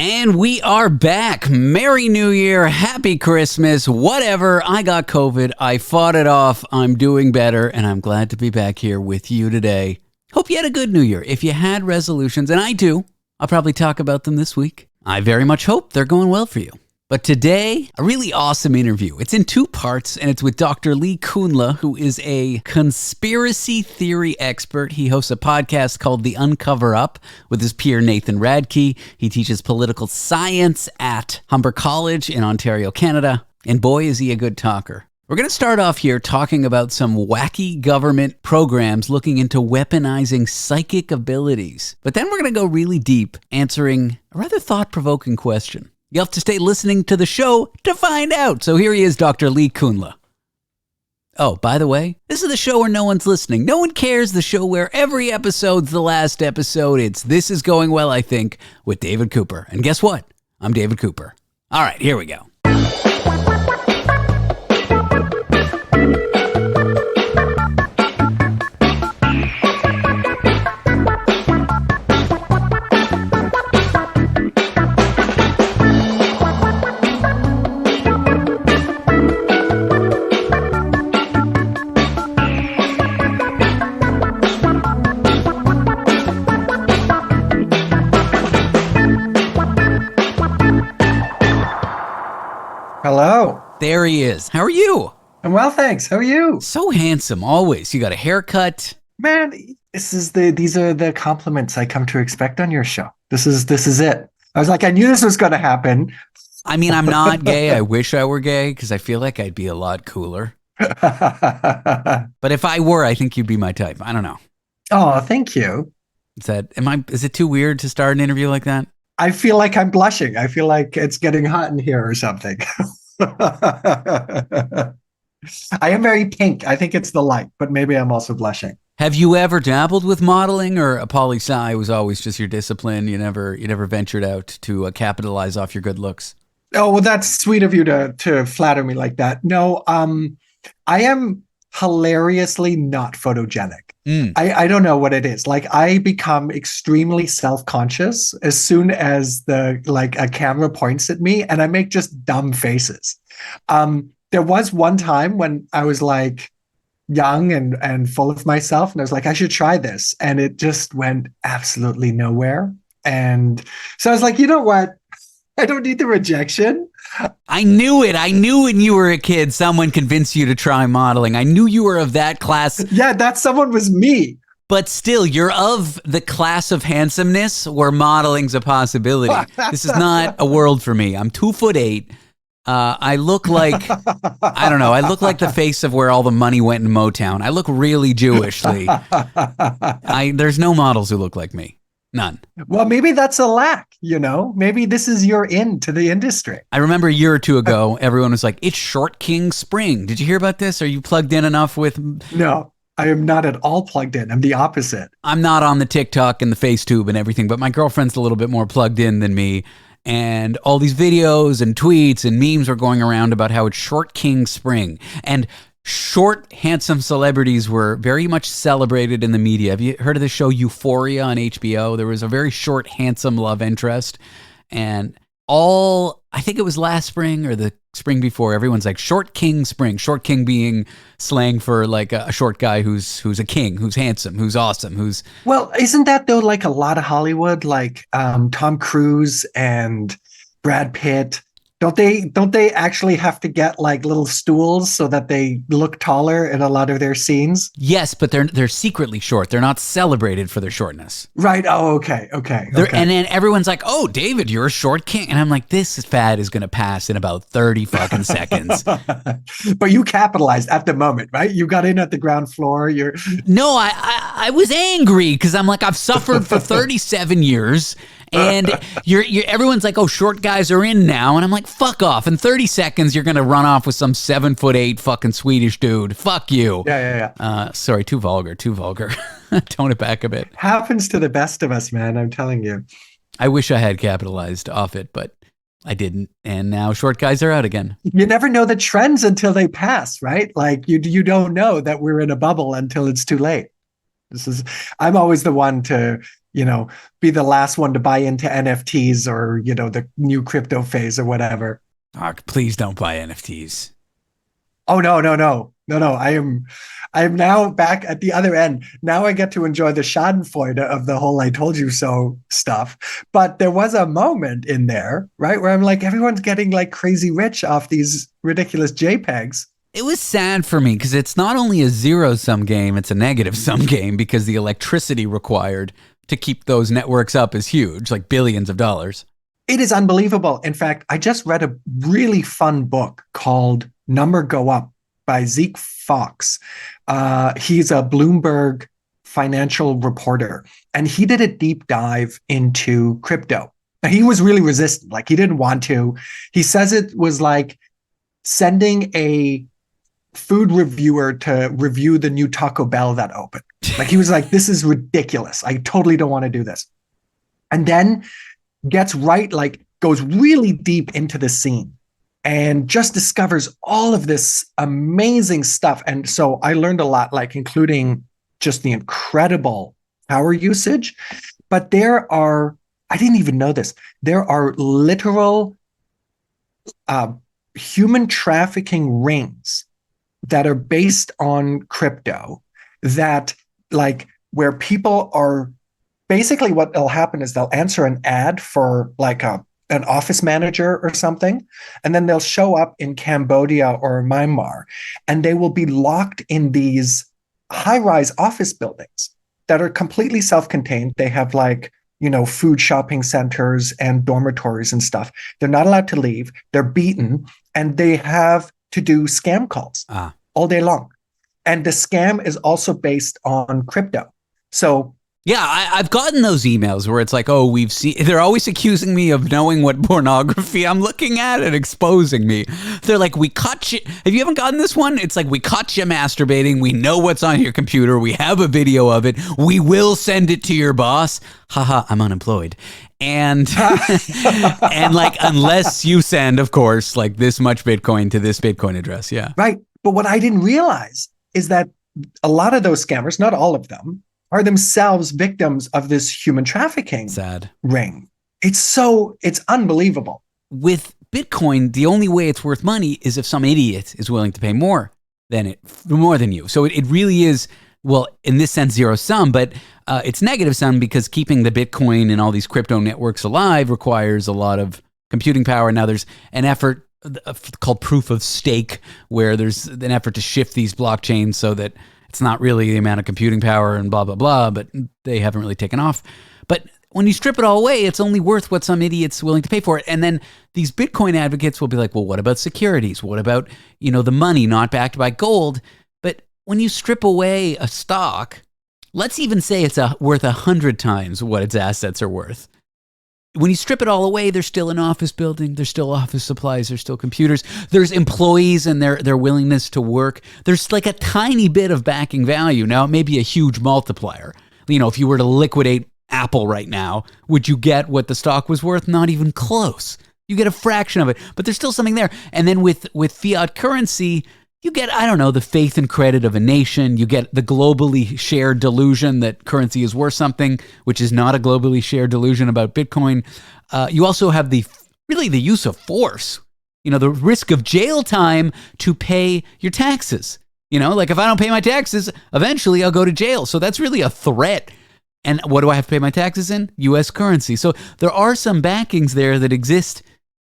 And we are back. Merry New Year. Happy Christmas. Whatever. I got COVID. I fought it off. I'm doing better. And I'm glad to be back here with you today. Hope you had a good New Year. If you had resolutions, and I do, I'll probably talk about them this week. I very much hope they're going well for you. But today, a really awesome interview. It's in two parts, and it's with Dr. Kuhnle, who is a conspiracy theory expert. He hosts a podcast called The Uncover Up with his peer Nathan Radke. He teaches political science at Humber College in Ontario, Canada. And boy, is he a good talker. We're going to start off here talking about some wacky government programs looking into weaponizing psychic abilities. But then we're going to go really deep, answering a rather thought-provoking question. You'll have to stay listening to the show to find out. So here he is, Dr. Kuhnle. Oh, by the way, this is the show where no one's listening. No one cares. The show where every episode's the last episode. It's This Is Going Well, I Think, with David Cooper. And guess what? I'm David Cooper. All right, here we go. Hello. There he is. How are you? I'm well, thanks. How are you? So handsome, always. You got a haircut. Man, these are the compliments I come to expect on your show. This is it. I was like, I knew this was going to happen. I mean, I'm not gay. I wish I were gay because I feel like I'd be a lot cooler. But if I were, I think you'd be my type. I don't know. Oh, thank you. Is it too weird to start an interview like that? I feel like I'm blushing. I feel like it's getting hot in here or something. I am very pink. I think it's the light, but maybe I'm also blushing. Have you ever dabbled with modeling, or poli-sci was always just your discipline? You never ventured out to capitalize off your good looks? Oh, well, that's sweet of you to flatter me like that. No, I am hilariously not photogenic. I don't know what it is. Like, I become extremely self-conscious as soon as a camera points at me, and I make just dumb faces. There was one time when I was like young and full of myself, and I was like, I should try this, and it just went absolutely nowhere. And so I was like, you know what? I don't need the rejection. I knew it. I knew when you were a kid, someone convinced you to try modeling. I knew you were of that class. Yeah, that someone was me. But still, you're of the class of handsomeness where modeling's a possibility. This is not a world for me. I'm 2'8". I look like, I don't know, I look like the face of where all the money went in Motown. I look really Jewishly. There's no models who look like me. None. Well, maybe that's a lack, Maybe this is your into the industry. I remember a year or two ago, everyone was like, it's Short King Spring. Did you hear about this? Are you plugged in enough with... No, I am not at all plugged in. I'm the opposite. I'm not on the TikTok and the FaceTube and everything, but my girlfriend's a little bit more plugged in than me. And all these videos and tweets and memes are going around about how it's Short King Spring. And short, handsome celebrities were very much celebrated in the media. Have you heard of the show Euphoria on HBO? There was a very short, handsome love interest. And I think it was last spring or the spring before, everyone's like, Short King Spring. Short King being slang for like a short guy who's a king, who's handsome, who's awesome, Well, isn't that though like a lot of Hollywood, like Tom Cruise and Brad Pitt? Don't they actually have to get like little stools so that they look taller in a lot of their scenes? Yes, but they're secretly short. They're not celebrated for their shortness. Right. Oh, okay. And then everyone's like, "Oh, David, you're a short king," and I'm like, "This fad is gonna pass in about 30 fucking seconds." But you capitalized at the moment, right? You got in at the ground floor. No, I was angry because I'm like, I've suffered for 37 years. And everyone's like, oh, short guys are in now. And I'm like, fuck off. In 30 seconds, you're going to run off with some 7'8" fucking Swedish dude. Fuck you. Yeah. Sorry, too vulgar. Tone it back a bit. Happens to the best of us, man. I'm telling you. I wish I had capitalized off it, but I didn't. And now short guys are out again. You never know the trends until they pass, right? Like you don't know that we're in a bubble until it's too late. I'm always the one to, be the last one to buy into NFTs or, the new crypto phase or whatever. Mark, please don't buy NFTs. Oh, no, no, no, no, no. I am now back at the other end. Now I get to enjoy the schadenfreude of the whole I told you so stuff. But there was a moment in there, right, where I'm like, everyone's getting like crazy rich off these ridiculous JPEGs. It was sad for me because it's not only a zero-sum game, it's a negative-sum game because the electricity required to keep those networks up is huge, like billions of dollars. It is unbelievable. In fact, I just read a really fun book called Number Go Up by Zeke Fox. He's a Bloomberg financial reporter, and he did a deep dive into crypto. Now, he was really resistant. Like, he didn't want to. He says it was like sending a food reviewer to review the new Taco Bell that opened. Like, he was like, this is ridiculous. I totally don't want to do this. And then gets right, like goes really deep into the scene and just discovers all of this amazing stuff. And so I learned a lot, like including just the incredible power usage. But I didn't even know this, there are literal human trafficking rings that are based on crypto that like where people are basically what will happen is they'll answer an ad for like an office manager or something, and then they'll show up in Cambodia or Myanmar, and they will be locked in these high-rise office buildings that are completely self-contained. They have like, food shopping centers and dormitories and stuff. They're not allowed to leave. They're beaten, and they have to do scam calls all day long. And the scam is also based on crypto. So yeah, I've gotten those emails where it's like, oh, they're always accusing me of knowing what pornography I'm looking at and exposing me. They're like, we caught you. Have you ever gotten this one? It's like, we caught you masturbating. We know what's on your computer. We have a video of it. We will send it to your boss. Haha, I'm unemployed. And, and like, unless you send, of course, like this much Bitcoin to this Bitcoin address. Yeah. Right. But what I didn't realize is that a lot of those scammers, not all of them, are themselves victims of this human trafficking ring. It's unbelievable. With Bitcoin, the only way it's worth money is if some idiot is willing to pay more than you. So it really is, well, in this sense, zero sum, but it's negative sum because keeping the Bitcoin and all these crypto networks alive requires a lot of computing power. Now there's an effort called proof of stake, where there's an effort to shift these blockchains so that it's not really the amount of computing power and blah, blah, blah, but they haven't really taken off. But when you strip it all away, it's only worth what some idiot's willing to pay for it. And then these Bitcoin advocates will be like, well, what about securities? What about, the money not backed by gold? But when you strip away a stock, let's even say it's worth 100 times what its assets are worth. When you strip it all away, there's still an office building, there's still office supplies, there's still computers, there's employees and their willingness to work. There's like a tiny bit of backing value. Now, it may be a huge multiplier. If you were to liquidate Apple right now, would you get what the stock was worth? Not even close. You get a fraction of it, but there's still something there. And then with fiat currency, you get, I don't know, the faith and credit of a nation. You get the globally shared delusion that currency is worth something, which is not a globally shared delusion about Bitcoin. You also have the use of force, the risk of jail time to pay your taxes. Like if I don't pay my taxes, eventually I'll go to jail. So that's really a threat. And what do I have to pay my taxes in? U.S. currency. So there are some backings there that exist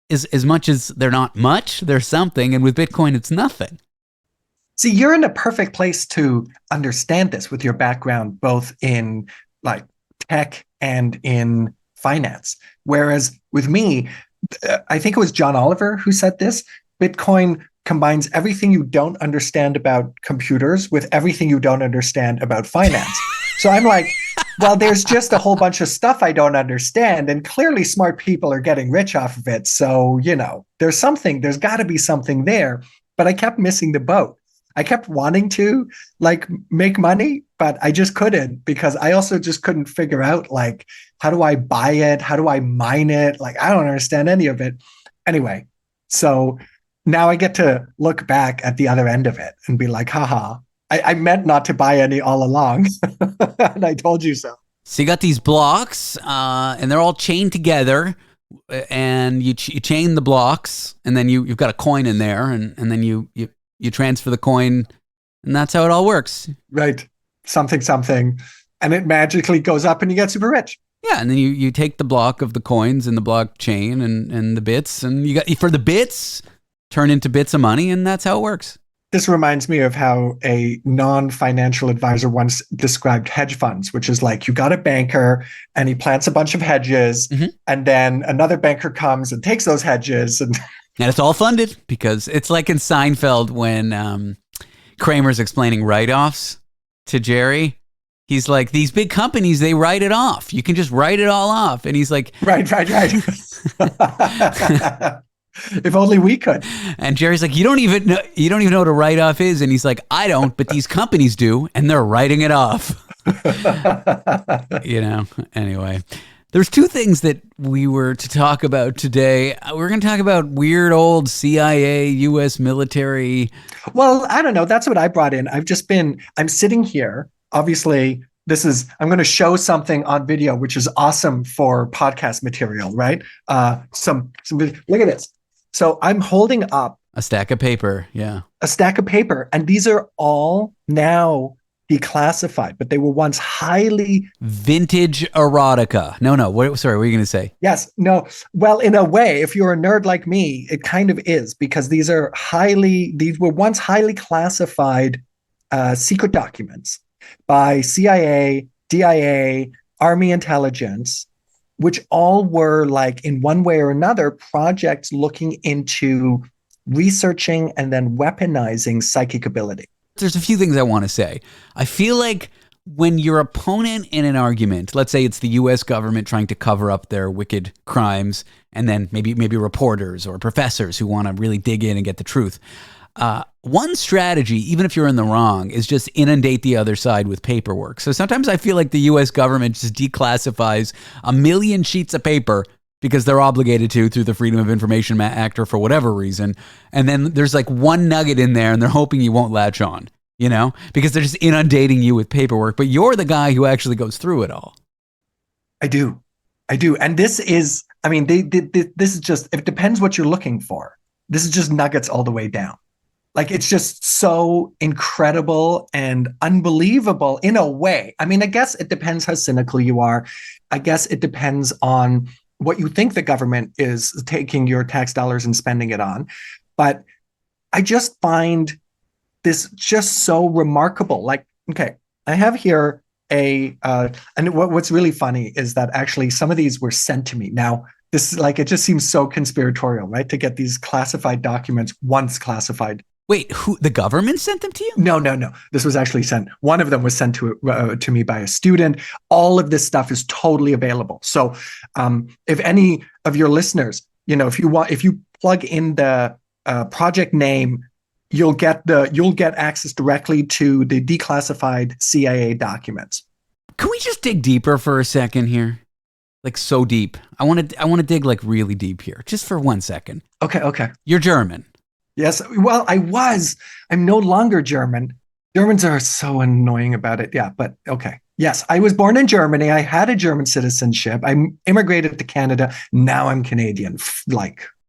as much as they're not much, they're something. And with Bitcoin, it's nothing. See, you're in a perfect place to understand this with your background, both in like tech and in finance. Whereas with me, I think it was John Oliver who said this, Bitcoin combines everything you don't understand about computers with everything you don't understand about finance. So I'm like, well, there's just a whole bunch of stuff I don't understand. And clearly smart people are getting rich off of it. So, there's got to be something there. But I kept missing the boat. I kept wanting to like make money, but I just couldn't, because I also just couldn't figure out like, how do I buy it? How do I mine it? Like, I don't understand any of it. Anyway, so now I get to look back at the other end of it and be like, haha, I meant not to buy any all along. And I told you so. So you got these blocks, and they're all chained together, and you chain the blocks, and then you've got a coin in there, and then you transfer the coin, and that's how it all works. Right. Something. And it magically goes up and you get super rich. Yeah, and then you take the block of the coins and the blockchain and the bits, and you got for the bits turn into bits of money, and that's how it works. This reminds me of how a non-financial advisor once described hedge funds, which is like you got a banker and he plants a bunch of hedges, and then another banker comes and takes those hedges. And it's all funded because it's like in Seinfeld when Kramer's explaining write-offs to Jerry. He's like, these big companies, they write it off. You can just write it all off. And he's like, right. If only we could. And Jerry's like, you don't even know what a write-off is. And he's like, I don't, but these companies do, and they're writing it off. Anyway. There's two things that we were to talk about today. We're going to talk about weird old CIA, U.S. military. Well, I don't know. That's what I brought in. I'm sitting here. Obviously, I'm going to show something on video, which is awesome for podcast material, right? Look at this. So I'm holding up a stack of paper. Yeah. A stack of paper. And these are all now declassified, but they were once highly vintage erotica. No. Sorry, what are you going to say? Yes. No. Well, in a way, if you're a nerd like me, it kind of is, because these were once highly classified secret documents by CIA, DIA, Army intelligence, which all were, like, in one way or another, projects looking into researching and then weaponizing psychic ability. There's a few things I want to say. I feel like when your opponent in an argument, let's say it's the U.S. government trying to cover up their wicked crimes, and then maybe reporters or professors who want to really dig in and get the truth. One strategy, even if you're in the wrong, is just inundate the other side with paperwork. So sometimes I feel like the U.S. government just declassifies 1 million sheets of paper because they're obligated to through the Freedom of Information Act or for whatever reason. And then there's like one nugget in there and they're hoping you won't latch on, because they're just inundating you with paperwork. But you're the guy who actually goes through it all. I do. And this is, this is just, it depends what you're looking for. This is just nuggets all the way down. Like, it's just so incredible and unbelievable in a way. I guess it depends how cynical you are. I guess it depends on what you think the government is taking your tax dollars and spending it on. But I just find this just so remarkable. Like, okay, I have here and what's really funny is that actually some of these were sent to me. Now, this is like, it just seems so conspiratorial, right? To get these classified documents once classified. Wait, the government sent them to you? No. This was actually sent. One of them was sent to me by a student. All of this stuff is totally available. So if any of your listeners, if you plug in the project name, you'll get access directly to the declassified CIA documents. Can we just dig deeper for a second here? Like, so deep. I want to dig like really deep here, just for 1 second. Okay. You're German. Yes. Well, I'm no longer German. Germans are so annoying about it. Yeah, but okay. Yes, I was born in Germany. I had a German citizenship. I immigrated to Canada. Now I'm Canadian.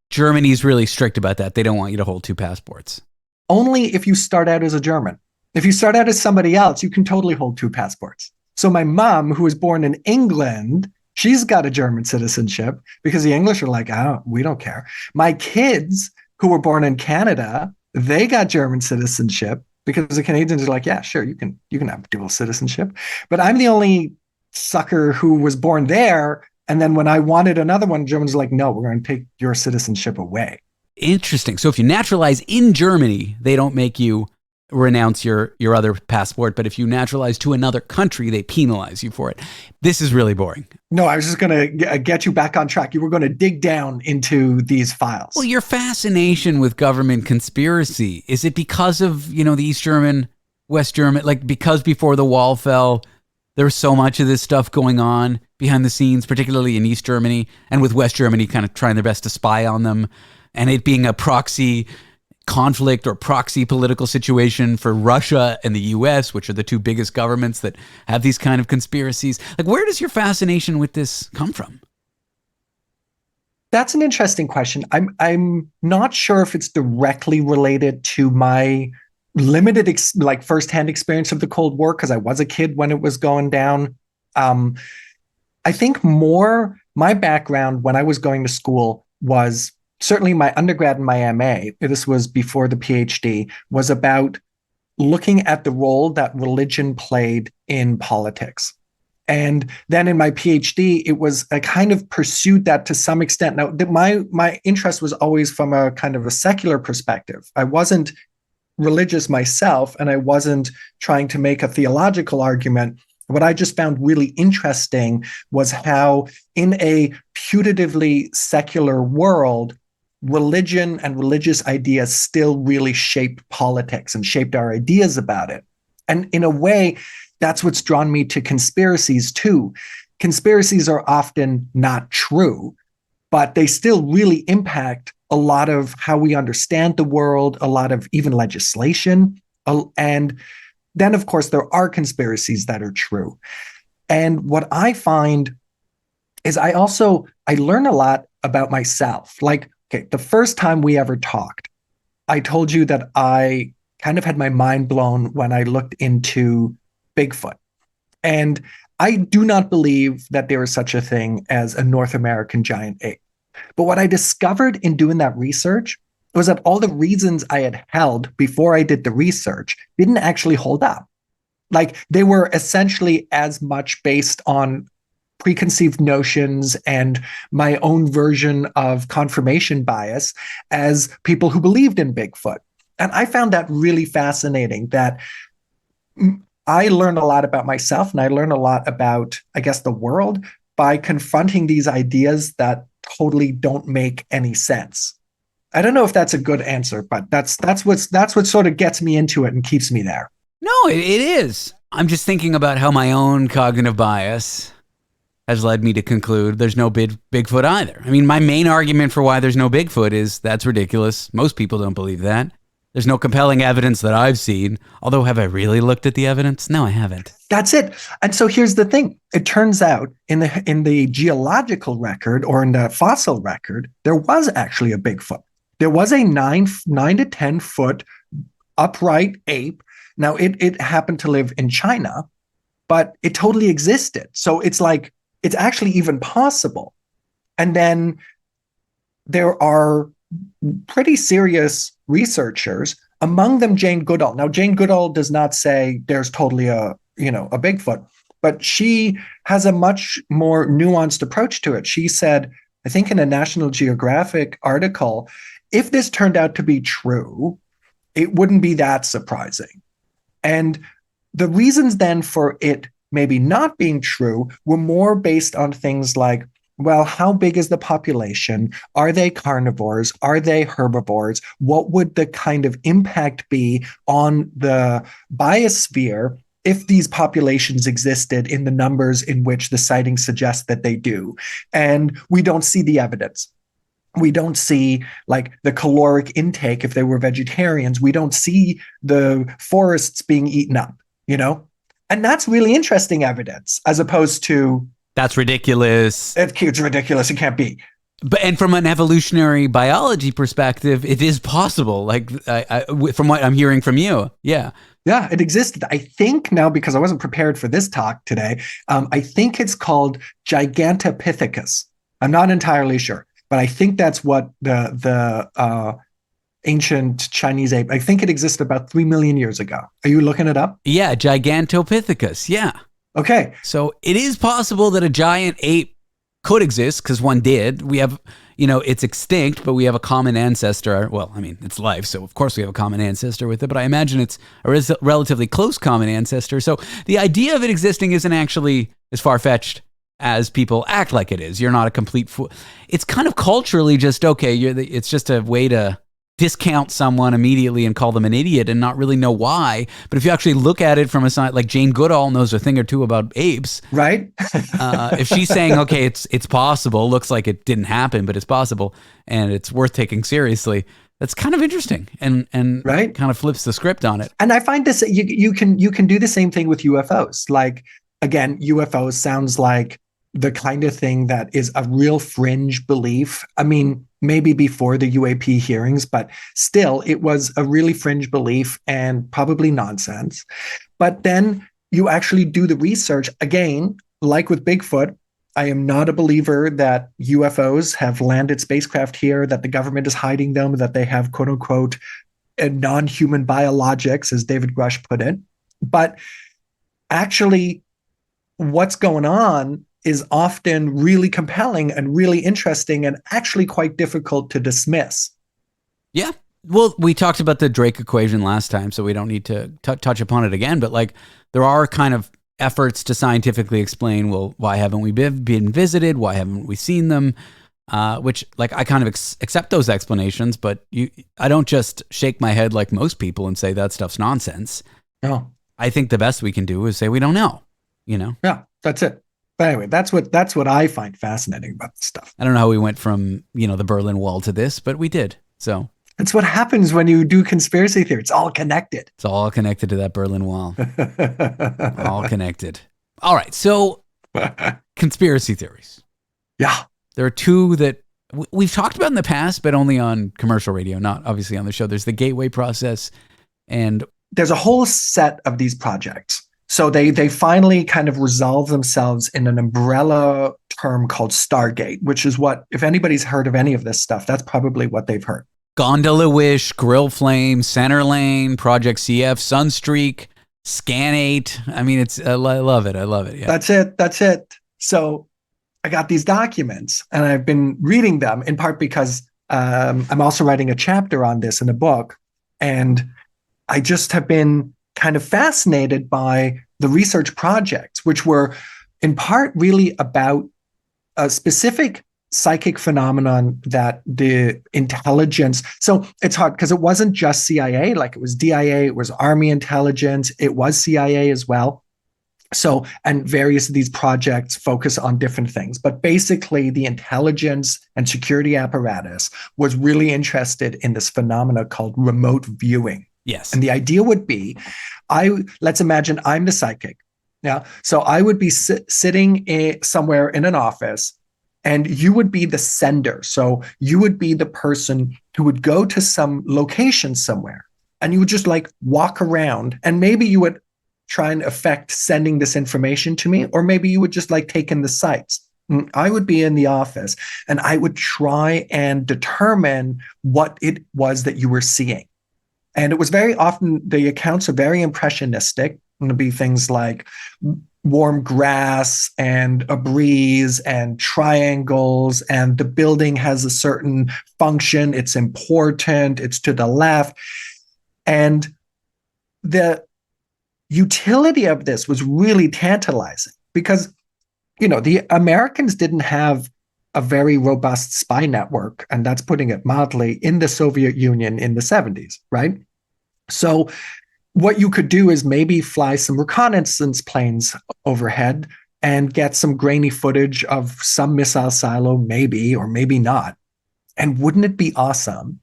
Germany's really strict about that. They don't want you to hold 2 passports. Only if you start out as a German. If you start out as somebody else, you can totally hold 2 passports. So my mom, who was born in England, she's got a German citizenship because the English are like, we don't care. My kids, who were born in Canada, they got German citizenship because the Canadians are like, yeah, sure, you can have dual citizenship. But I'm the only sucker who was born there. And then when I wanted another one, Germans were like, no, we're going to take your citizenship away. Interesting. So if you naturalize in Germany, they don't make you renounce your other passport. But if you naturalize to another country, they penalize you for it. This is really boring. No, I was just going to get you back on track. You were going to dig down into these files. Well, your fascination with government conspiracy, is it because of, the East German, West German, like because before the wall fell, there was so much of this stuff going on behind the scenes, particularly in East Germany, and with West Germany kind of trying their best to spy on them, and it being a proxy conflict or proxy political situation for Russia and the US, which are the two biggest governments that have these kind of conspiracies? Like, where does your fascination with this come from? That's an interesting question. I'm not sure if it's directly related to my limited firsthand experience of the Cold War, because I was a kid when it was going down. I think more my background when I was going to school was certainly my undergrad and my MA. This was before the PhD, was about looking at the role that religion played in politics. And then in my PhD, it was I kind of pursued that to some extent. Now, my interest was always from a kind of a secular perspective. I wasn't religious myself, and I wasn't trying to make a theological argument. What I just found really interesting was how in a putatively secular world, religion and religious ideas still really shaped politics and shaped our ideas about it. And in a way, that's what's drawn me to conspiracies too. Conspiracies are often not true, but they still really impact a lot of how we understand the world, a lot of even legislation. And then, of course, there are conspiracies that are true. And what I find is I learn a lot about myself. Like, okay, the first time we ever talked, I told you that I kind of had my mind blown when I looked into Bigfoot. And I do not believe that there is such a thing as a North American giant ape. But what I discovered in doing that research was that all the reasons I had held before I did the research didn't actually hold up. Like, they were essentially as much based on preconceived notions and my own version of confirmation bias as people who believed in Bigfoot. And I found that really fascinating, that I learned a lot about myself and I learned a lot about, I guess, the world by confronting these ideas that totally don't make any sense. I don't know if that's a good answer, but that's what sort of gets me into it and keeps me there. No, it is. I'm just thinking about how my own cognitive bias has led me to conclude there's no Bigfoot either. I mean, my main argument for why there's no Bigfoot is that's ridiculous. Most people don't believe that. There's no compelling evidence that I've seen. Although, have I really looked at the evidence? No, I haven't. That's it. And so here's the thing. It turns out in the geological record, or in the fossil record, there was actually a Bigfoot. There was a 9 to 10 foot upright ape. Now, it happened to live in China, but it totally existed. So it's like, it's actually even possible. And then there are pretty serious researchers, among them Jane Goodall. Now, Jane Goodall does not say there's totally a Bigfoot, but she has a much more nuanced approach to it. She said, I think in a National Geographic article, if this turned out to be true, it wouldn't be that surprising. And the reasons then for it maybe not being true were more based on things like, well, how big is the population? Are they carnivores? Are they herbivores? What would the kind of impact be on the biosphere if these populations existed in the numbers in which the sightings suggest that they do? And we don't see the evidence. We don't see like the caloric intake if they were vegetarians. We don't see the forests being eaten up, And that's really interesting evidence, as opposed to, that's ridiculous. It's ridiculous. It can't be. And from an evolutionary biology perspective, it is possible. Like from what I'm hearing from you, yeah. Yeah, it existed. I think now, because I wasn't prepared for this talk today, I think it's called Gigantopithecus. I'm not entirely sure, but I think that's what the ancient Chinese ape. I think it existed about 3 million years ago. Are you looking it up? Yeah, Gigantopithecus. Yeah. Okay. So it is possible that a giant ape could exist, because one did. We have, it's extinct, but we have a common ancestor. Well, I mean, it's life, so of course we have a common ancestor with it, but I imagine it's a relatively close common ancestor. So the idea of it existing isn't actually as far-fetched as people act like it is. You're not a complete fool. It's kind of culturally just, okay, it's just a way to discount someone immediately and call them an idiot and not really know why. But if you actually look at it from a side, like Jane Goodall knows a thing or two about apes, right? If she's saying, okay, it's possible, looks like it didn't happen, but it's possible, and it's worth taking seriously, that's kind of interesting and right? kind of flips the script on it. And I find this, you can do the same thing with UFOs. Like, again, UFOs sounds like the kind of thing that is a real fringe belief. I mean, maybe before the UAP hearings, but still, it was a really fringe belief and probably nonsense. But then you actually do the research. Again, like with Bigfoot, I am not a believer that UFOs have landed spacecraft here, that the government is hiding them, that they have, quote unquote, non-human biologics, as David Grush put it. But actually, what's going on is often really compelling and really interesting and actually quite difficult to dismiss. Yeah. Well, we talked about the Drake equation last time, so we don't need to touch upon it again. But like, there are kind of efforts to scientifically explain, well, why haven't we been visited? Why haven't we seen them? Which, like, I kind of accept those explanations, but I don't just shake my head like most people and say that stuff's nonsense. No. I think the best we can do is say we don't know, you know? Yeah, that's it. But anyway, that's what I find fascinating about this stuff. I don't know how we went from, the Berlin Wall to this, but we did. So it's what happens when you do conspiracy theory. It's all connected. It's all connected to that Berlin Wall. All connected. All right. So conspiracy theories. Yeah. There are two that we've talked about in the past, but only on commercial radio, not obviously on the show. There's the Gateway process, and there's a whole set of these projects. So they finally kind of resolve themselves in an umbrella term called Stargate, which is what, if anybody's heard of any of this stuff, that's probably what they've heard. Gondola Wish, Grill Flame, Center Lane, Project CF, Sunstreak, Scan8. I mean, I love it. I love it. Yeah. That's it. So I got these documents and I've been reading them in part because I'm also writing a chapter on this in a book. And I just have been kind of fascinated by the research projects, which were in part really about a specific psychic phenomenon that the intelligence. So it's hard because it wasn't just CIA, like it was DIA, it was Army intelligence, it was CIA as well. So, and various of these projects focus on different things, but basically the intelligence and security apparatus was really interested in this phenomena called remote viewing. Yes. And the idea would be, let's imagine I'm the psychic. Yeah. So I would be sitting somewhere in an office and you would be the sender. So you would be the person who would go to some location somewhere and you would just like walk around and maybe you would try and affect sending this information to me, or maybe you would just like take in the sights. I would be in the office and I would try and determine what it was that you were seeing. And it was very often, the accounts are very impressionistic. It'll be things like warm grass and a breeze and triangles, and the building has a certain function. It's important. It's to the left. And the utility of this was really tantalizing because, the Americans didn't have a very robust spy network, and that's putting it mildly, in the Soviet Union in the 70s, right? So what you could do is maybe fly some reconnaissance planes overhead and get some grainy footage of some missile silo, maybe, or maybe not. And wouldn't it be awesome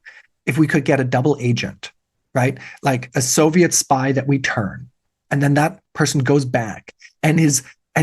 if we could get a double agent, right? Like a Soviet spy that we turn, and then that person goes back and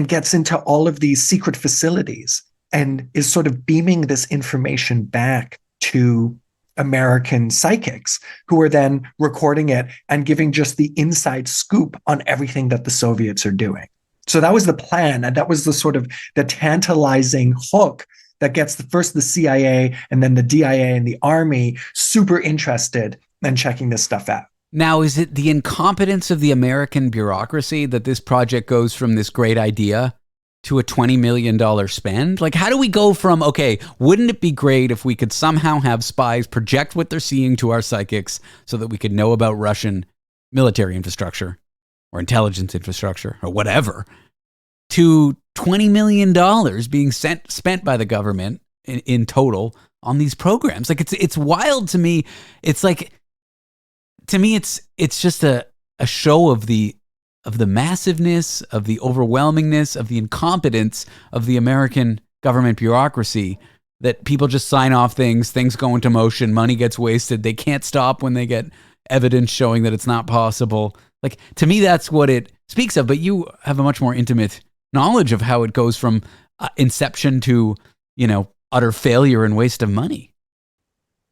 gets into all of these secret facilities and is sort of beaming this information back to American psychics who are then recording it and giving just the inside scoop on everything that the Soviets are doing. So that was the plan. And that was the sort of the tantalizing hook that gets first the CIA and then the DIA and the Army super interested in checking this stuff out. Now, is it the incompetence of the American bureaucracy that this project goes from this great idea to a $20 million spend? Like, how do we go from, okay, wouldn't it be great if we could somehow have spies project what they're seeing to our psychics so that we could know about Russian military infrastructure or intelligence infrastructure or whatever, to $20 million being spent by the government in total on these programs. Like it's wild to me. It's like, to me, it's just a show of the massiveness, of the overwhelmingness, of the incompetence of the American government bureaucracy, that people just sign off things go into motion, money gets wasted, they can't stop when they get evidence showing that it's not possible. Like, to me, that's what it speaks of. But you have a much more intimate knowledge of how it goes from inception to, utter failure and waste of money.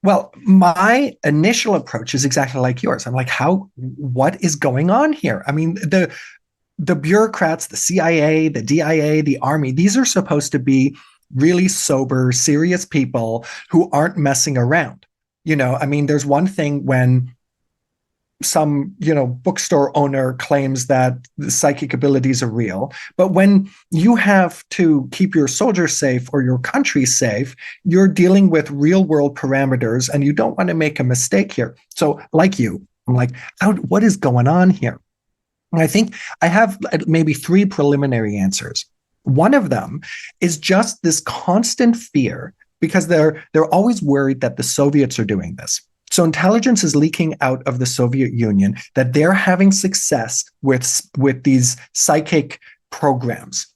Well, my initial approach is exactly like yours. I'm like, what is going on here? I mean, the bureaucrats, the CIA, the DIA, the Army, these are supposed to be really sober, serious people who aren't messing around. I mean, there's one thing when some, bookstore owner claims that the psychic abilities are real. But when you have to keep your soldiers safe or your country safe, you're dealing with real world parameters and you don't want to make a mistake here. So like you, I'm like, what is going on here? And I think I have maybe 3 preliminary answers. One of them is just this constant fear, because they're always worried that the Soviets are doing this. So intelligence is leaking out of the Soviet Union that they're having success with these psychic programs.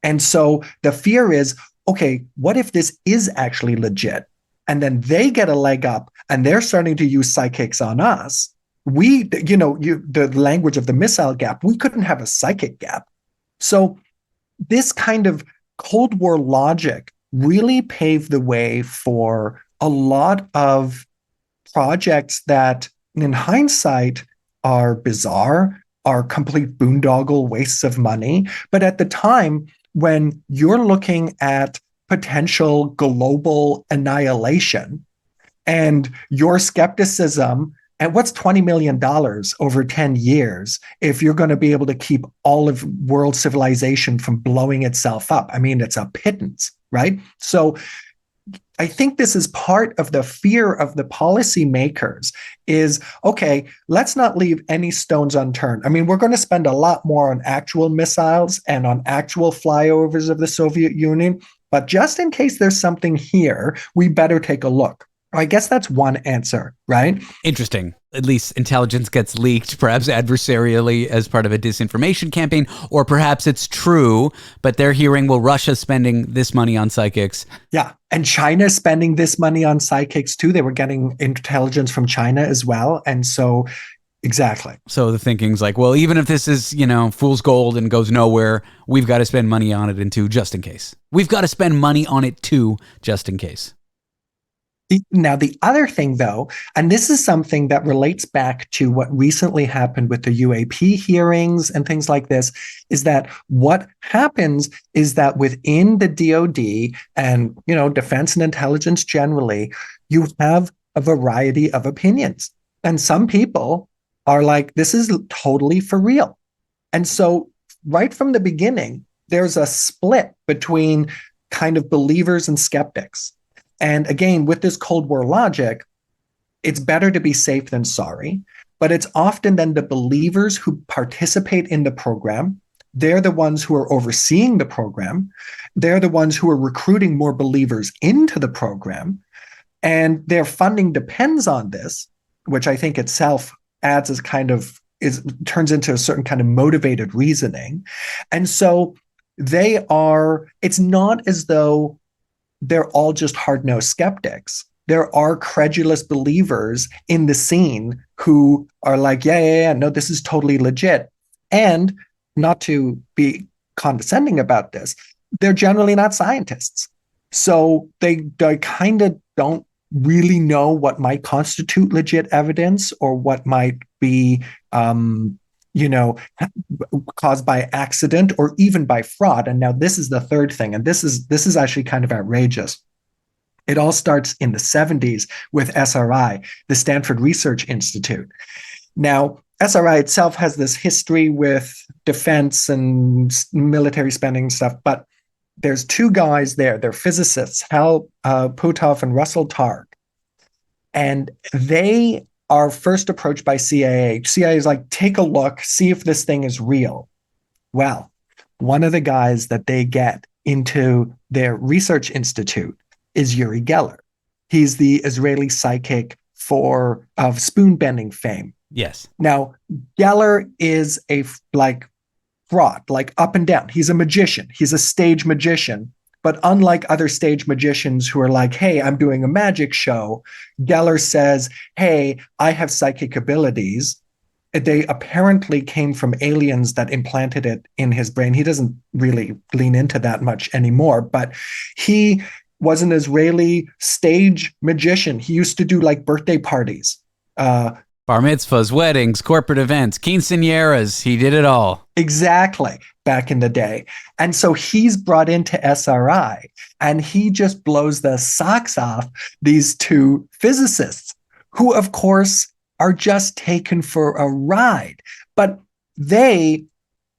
And so the fear is, okay, what if this is actually legit? And then they get a leg up and they're starting to use psychics on us. The language of the missile gap, we couldn't have a psychic gap. So this kind of Cold War logic really paved the way for a lot of projects that, in hindsight, are bizarre, are complete boondoggle wastes of money. But at the time, when you're looking at potential global annihilation and your skepticism, and what's $20 million over 10 years if you're going to be able to keep all of world civilization from blowing itself up? I mean, it's a pittance, right? So I think this is part of the fear of the policymakers is, okay, let's not leave any stones unturned. I mean, we're going to spend a lot more on actual missiles and on actual flyovers of the Soviet Union, but just in case there's something here, we better take a look. I guess that's one answer, right? Interesting. At least intelligence gets leaked, perhaps adversarially as part of a disinformation campaign, or perhaps it's true, but they're hearing, well, Russia's spending this money on psychics. Yeah. And China's spending this money on psychics too. They were getting intelligence from China as well. And so, exactly. So the thinking's like, well, even if this is, fool's gold and goes nowhere, we've got to spend money on it too, just in case. We've got to spend money on it too, just in case. Now, the other thing, though, and this is something that relates back to what recently happened with the UAP hearings and things like this, is that what happens is that within the DoD and, defense and intelligence generally, you have a variety of opinions. And some people are like, this is totally for real. And so right from the beginning, there's a split between kind of believers and skeptics. And again, with this Cold War logic, it's better to be safe than sorry, but it's often then the believers who participate in the program. They're the ones who are overseeing the program. They're the ones who are recruiting more believers into the program. And their funding depends on this, which I think itself adds as turns into a certain kind of motivated reasoning. And so it's not as though they're all just hard-nosed skeptics. There are credulous believers in the scene who are like, yeah, no, this is totally legit. And not to be condescending about this, they're generally not scientists. So they kind of don't really know what might constitute legit evidence or what might be caused by accident or even by fraud. And now this is the third thing, and this is actually kind of outrageous. It all starts in the 70s with SRI, the Stanford Research Institute. Now, SRI itself has this history with defense and military spending stuff, but there's 2 guys there. They're physicists, Hal Puthoff and Russell Targ. And they are first approached by CIA. CIA is like, take a look, see if this thing is real. Well, one of the guys that they get into their research institute is Uri Geller. He's the Israeli psychic of spoon bending fame. Yes. Now, Geller is like fraud, like up and down. He's a magician. He's a stage magician. But unlike other stage magicians who are like, hey, I'm doing a magic show, Geller says, hey, I have psychic abilities. They apparently came from aliens that implanted it in his brain. He doesn't really lean into that much anymore, but he was an Israeli stage magician. He used to do like birthday parties. Bar mitzvahs, weddings, corporate events, quinceañeras. He did it all. Exactly, back in the day. And so he's brought into SRI, and he just blows the socks off these two physicists, who, of course, are just taken for a ride. But they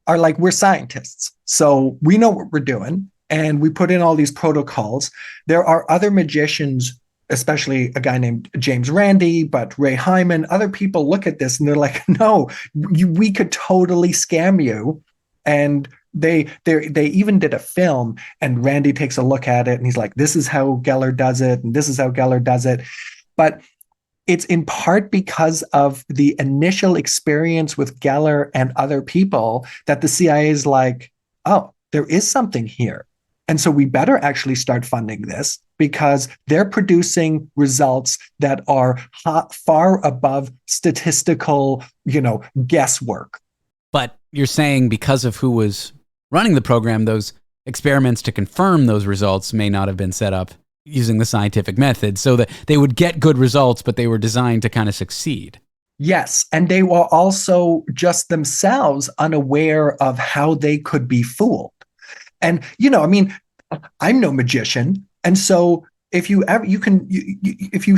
are like, we're scientists, so we know what we're doing, and we put in all these protocols. There are other magicians, especially a guy named James Randi, but Ray Hyman, other people look at this and they're like, no, we could totally scam you. And they even did a film, and Randy takes a look at it and he's like, this is how Geller does it, and this is how Geller does it. But it's in part because of the initial experience with Geller and other people that the CIA is like, oh, there is something here. And so we better actually start funding this, because they're producing results that are far above statistical, guesswork. But you're saying because of who was running the program, those experiments to confirm those results may not have been set up using the scientific method, so that they would get good results, but they were designed to kind of succeed. Yes. And they were also just themselves unaware of how they could be fooled. And, I'm no magician. And so if you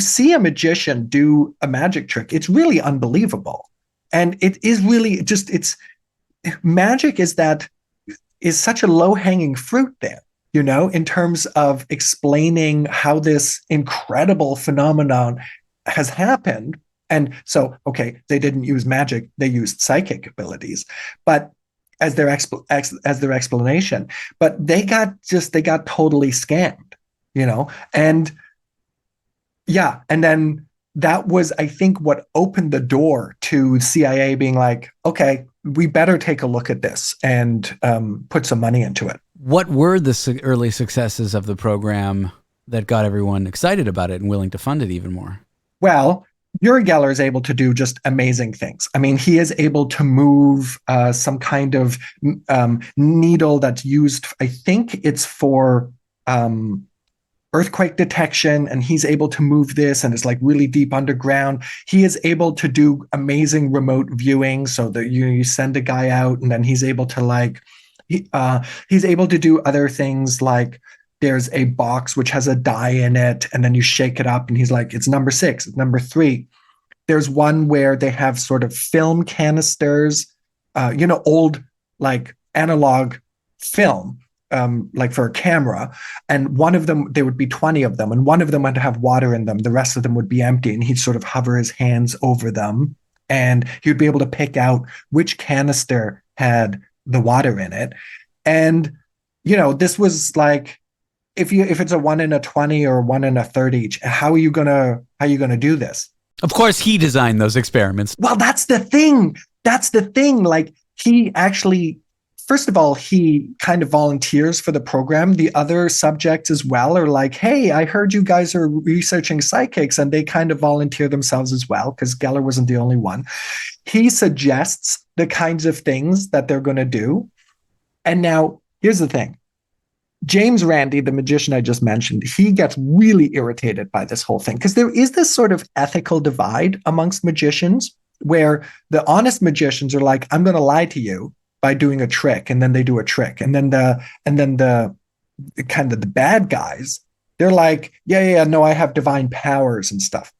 see a magician do a magic trick, it's really unbelievable. And it is really just, magic is such a low hanging fruit there, in terms of explaining how this incredible phenomenon has happened. And so, okay, they didn't use magic, they used psychic abilities, but as their explanation, but they got totally scammed, and yeah. And then that was, I think, what opened the door to CIA being like, okay, we better take a look at this and put some money into it. What were the early successes of the program that got everyone excited about it and willing to fund it even more? Well, Uri Geller is able to do just amazing things. I mean, he is able to move some kind of needle that's used, I think it's for earthquake detection, and he's able to move this, and it's like really deep underground. He is able to do amazing remote viewing, so that you send a guy out, and then he's able to he's able to do other things, like there's a box which has a die in it, and then you shake it up and he's like, it's number 6, it's number 3. There's one where they have sort of film canisters, old like analog film, like for a camera. And one of them, there would be 20 of them, and one of them would have water in them. The rest of them would be empty, and he'd sort of hover his hands over them, and he would be able to pick out which canister had the water in it. And, this was like, if it's a 1 in a 20 or 1 in a 30, how are you gonna do this? Of course, he designed those experiments. Well, that's the thing. Like, he actually, first of all, he kind of volunteers for the program. The other subjects as well are like, hey, I heard you guys are researching psychics, and they kind of volunteer themselves as well, because Geller wasn't the only one. He suggests the kinds of things that they're going to do. And now, here's the thing. James Randi, the magician I just mentioned, he gets really irritated by this whole thing, because there is this sort of ethical divide amongst magicians, where the honest magicians are like, I'm going to lie to you by doing a trick, and then they do a trick. And then the kind of the bad guys, they're like, yeah, no, I have divine powers and stuff.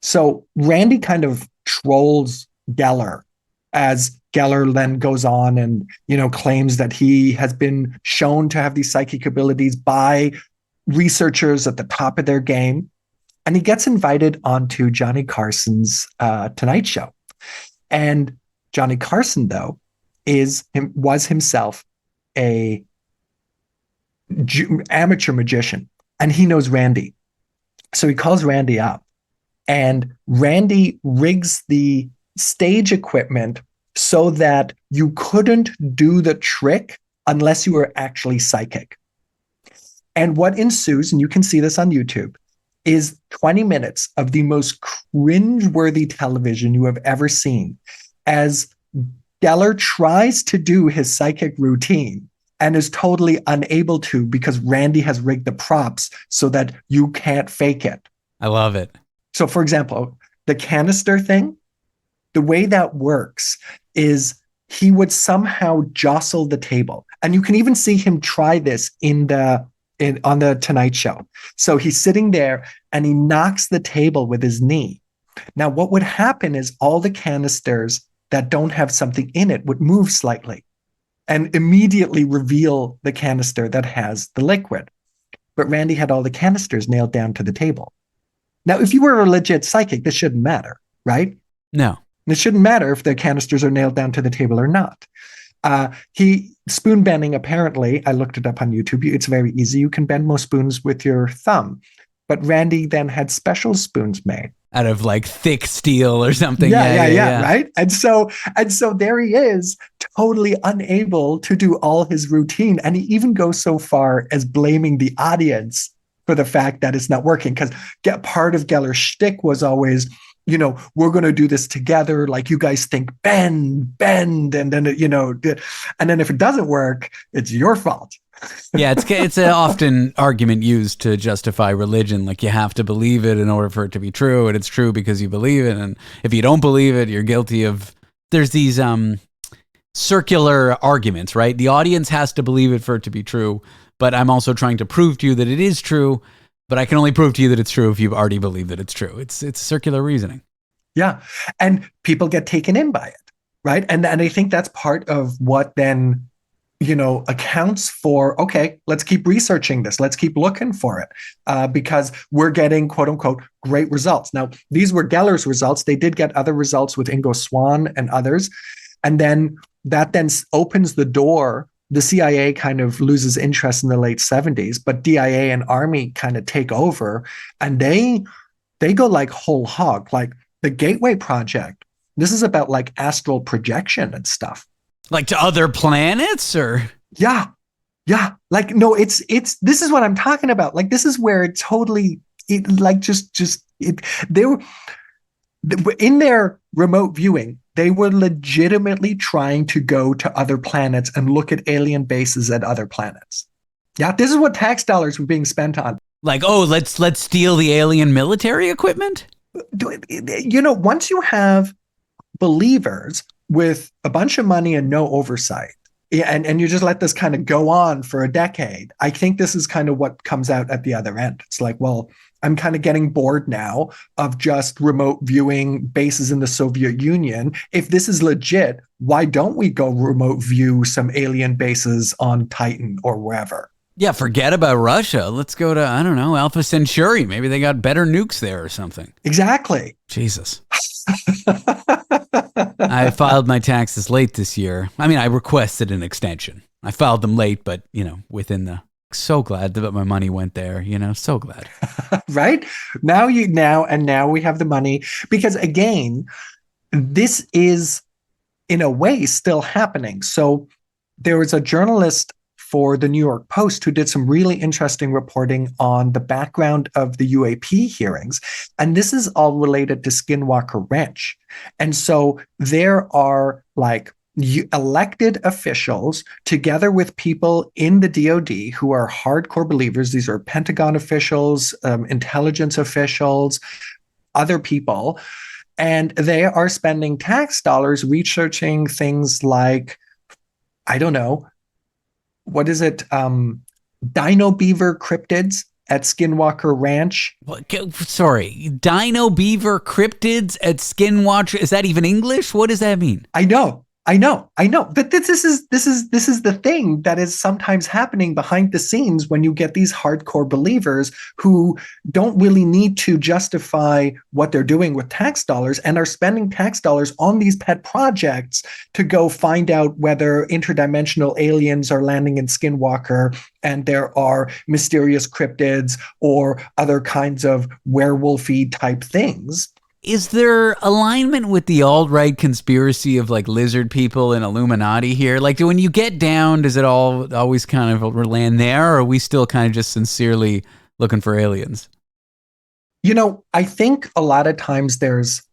So Randi kind of trolls Geller, as Geller then goes on and, claims that he has been shown to have these psychic abilities by researchers at the top of their game. And he gets invited onto Johnny Carson's Tonight Show. And Johnny Carson, though, was himself a amateur magician, and he knows Randi. So he calls Randy up, and Randy rigs the stage equipment so that you couldn't do the trick unless you were actually psychic. And what ensues, and you can see this on YouTube, is 20 minutes of the most cringeworthy television you have ever seen as Geller tries to do his psychic routine and is totally unable to because Randy has rigged the props so that you can't fake it. I love it. So, for example, the canister thing, the way that works is he would somehow jostle the table. And you can even see him try this on the Tonight Show. So he's sitting there and he knocks the table with his knee. Now, what would happen is all the canisters that don't have something in it would move slightly and immediately reveal the canister that has the liquid. But Randy had all the canisters nailed down to the table. Now, if you were a legit psychic, this shouldn't matter, right? No. It shouldn't matter if the canisters are nailed down to the table or not. Spoon bending, apparently, I looked it up on YouTube. It's very easy. You can bend most spoons with your thumb. But Randy then had special spoons made. Out of like thick steel or something. Yeah, right? And so there he is, totally unable to do all his routine. And he even goes so far as blaming the audience for the fact that it's not working. Because part of Geller's shtick was always, we're going to do this together. Like, you guys think bend, and then, and then if it doesn't work, it's your fault. Yeah, it's an often argument used to justify religion. Like, you have to believe it in order for it to be true, and it's true because you believe it. And if you don't believe it, you're guilty of. There's these circular arguments, right? The audience has to believe it for it to be true, but I'm also trying to prove to you that it is true. But I can only prove to you that it's true if you've already believed that it's true. It's circular reasoning. Yeah, and people get taken in by it, right? And I think that's part of what then accounts for, okay, let's keep researching this. Let's keep looking for it because we're getting, quote unquote, great results. Now, these were Geller's results. They did get other results with Ingo Swann and others. And then that then opens the door. The CIA kind of loses interest in the late 70s, but DIA and Army kind of take over, and they go like whole hog, like the Gateway Project. This is about like astral projection and stuff. Like to other planets, or? Yeah. Like, no, it's this is what I'm talking about. Like, this is where it totally, they were in their remote viewing. They were legitimately trying to go to other planets and look at alien bases at other planets. Yeah, this is what tax dollars were being spent on. Like, oh, let's steal the alien military equipment? Once you have believers with a bunch of money and no oversight, and you just let this kind of go on for a decade, I think this is kind of what comes out at the other end. It's like, well, I'm kind of getting bored now of just remote viewing bases in the Soviet Union. If this is legit, why don't we go remote view some alien bases on Titan or wherever? Yeah, forget about Russia. Let's go to, I don't know, Alpha Centauri. Maybe they got better nukes there or something. Exactly. Jesus. I filed my taxes late this year. I mean, I requested an extension. I filed them late, but, within the... So glad that my money went there, so glad. Right? Now we have the money because, again, this is in a way still happening. So there was a journalist for the New York Post who did some really interesting reporting on the background of the UAP hearings. And this is all related to Skinwalker Ranch. And so there are like elected officials together with people in the DOD who are hardcore believers. These are Pentagon officials, intelligence officials, other people, and they are spending tax dollars researching things like, I don't know, what is it? Dino beaver cryptids at Skinwalker Ranch. Sorry, dino beaver cryptids at Skinwalker. Is that even English? What does that mean? I know. I know. But this is the thing that is sometimes happening behind the scenes when you get these hardcore believers who don't really need to justify what they're doing with tax dollars and are spending tax dollars on these pet projects to go find out whether interdimensional aliens are landing in Skinwalker and there are mysterious cryptids or other kinds of werewolfy type things. Is there alignment with the alt-right conspiracy of like lizard people and Illuminati here? Like, when you get down, does it all always kind of land there, or are we still kind of just sincerely looking for aliens? You know, I think a lot of times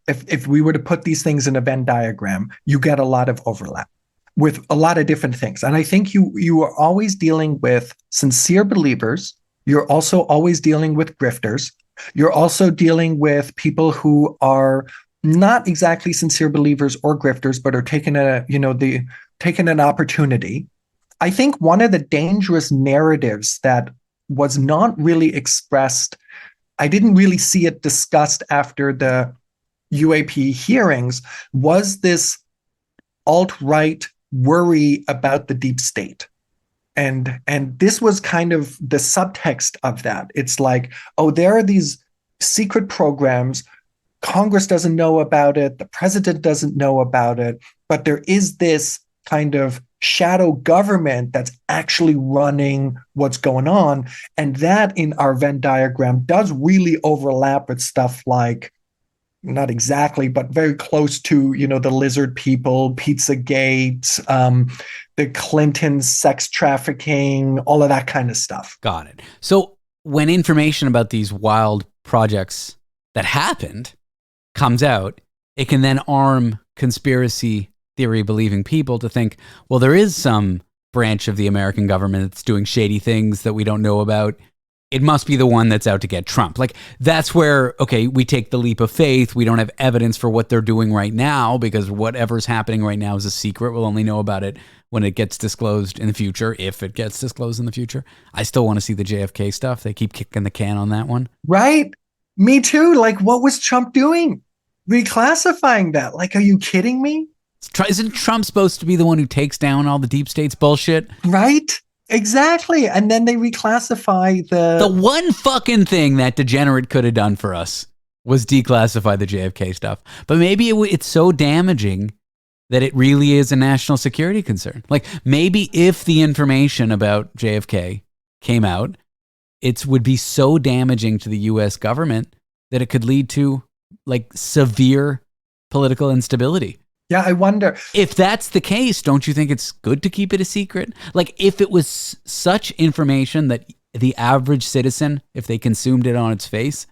if we were to put these things in a Venn diagram, you get a lot of overlap with a lot of different things. And I think you are always dealing with sincere believers. You're also always dealing with grifters. You're also dealing with people who are not exactly sincere believers or grifters, but are taking an opportunity. I think one of the dangerous narratives that was not really expressed, I didn't really see it discussed after the UAP hearings, was this alt-right worry about the deep state. And this was kind of the subtext of that. It's like, oh, there are these secret programs. Congress doesn't know about it. The president doesn't know about it. But there is this kind of shadow government that's actually running what's going on. And that in our Venn diagram does really overlap with stuff like, not exactly, but very close to, the lizard people, Pizzagate, the Clinton sex trafficking, all of that kind of stuff. Got it. So when information about these wild projects that happened comes out, it can then arm conspiracy theory believing people to think, well, there is some branch of the American government that's doing shady things that we don't know about. It must be the one that's out to get Trump. Like, that's where, okay, we take the leap of faith. We don't have evidence for what they're doing right now because whatever's happening right now is a secret. We'll only know about it when it gets disclosed in the future, if it gets disclosed in the future. I still want to see the JFK stuff. They keep kicking the can on that one. Right? Me too. Like, what was Trump doing? Reclassifying that? Like, are you kidding me? Isn't Trump supposed to be the one who takes down all the deep state's bullshit? Right? Exactly. And then they reclassify the one fucking thing that degenerate could have done for us was declassify the JFK stuff. But maybe it's so damaging that it really is a national security concern. Like, maybe if the information about JFK came out, it would be so damaging to the US government that it could lead to like severe political instability. Yeah, I wonder. If that's the case, don't you think it's good to keep it a secret? Like, if it was such information that the average citizen, if they consumed it on its face,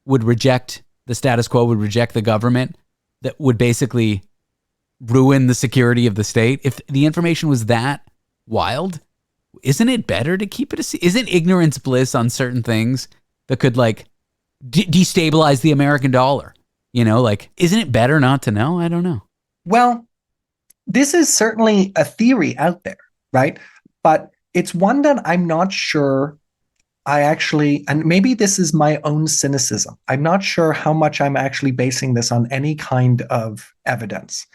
would reject the status quo, would reject the government, that would basically ruin the security of the state. If the information was that wild, isn't it better to keep it a secret? Isn't ignorance bliss on certain things that could like destabilize the American dollar? Like, isn't it better not to know? I don't know. Well, this is certainly a theory out there, right? But it's one that I'm not sure and maybe this is my own cynicism. I'm not sure how much I'm actually basing this on any kind of evidence.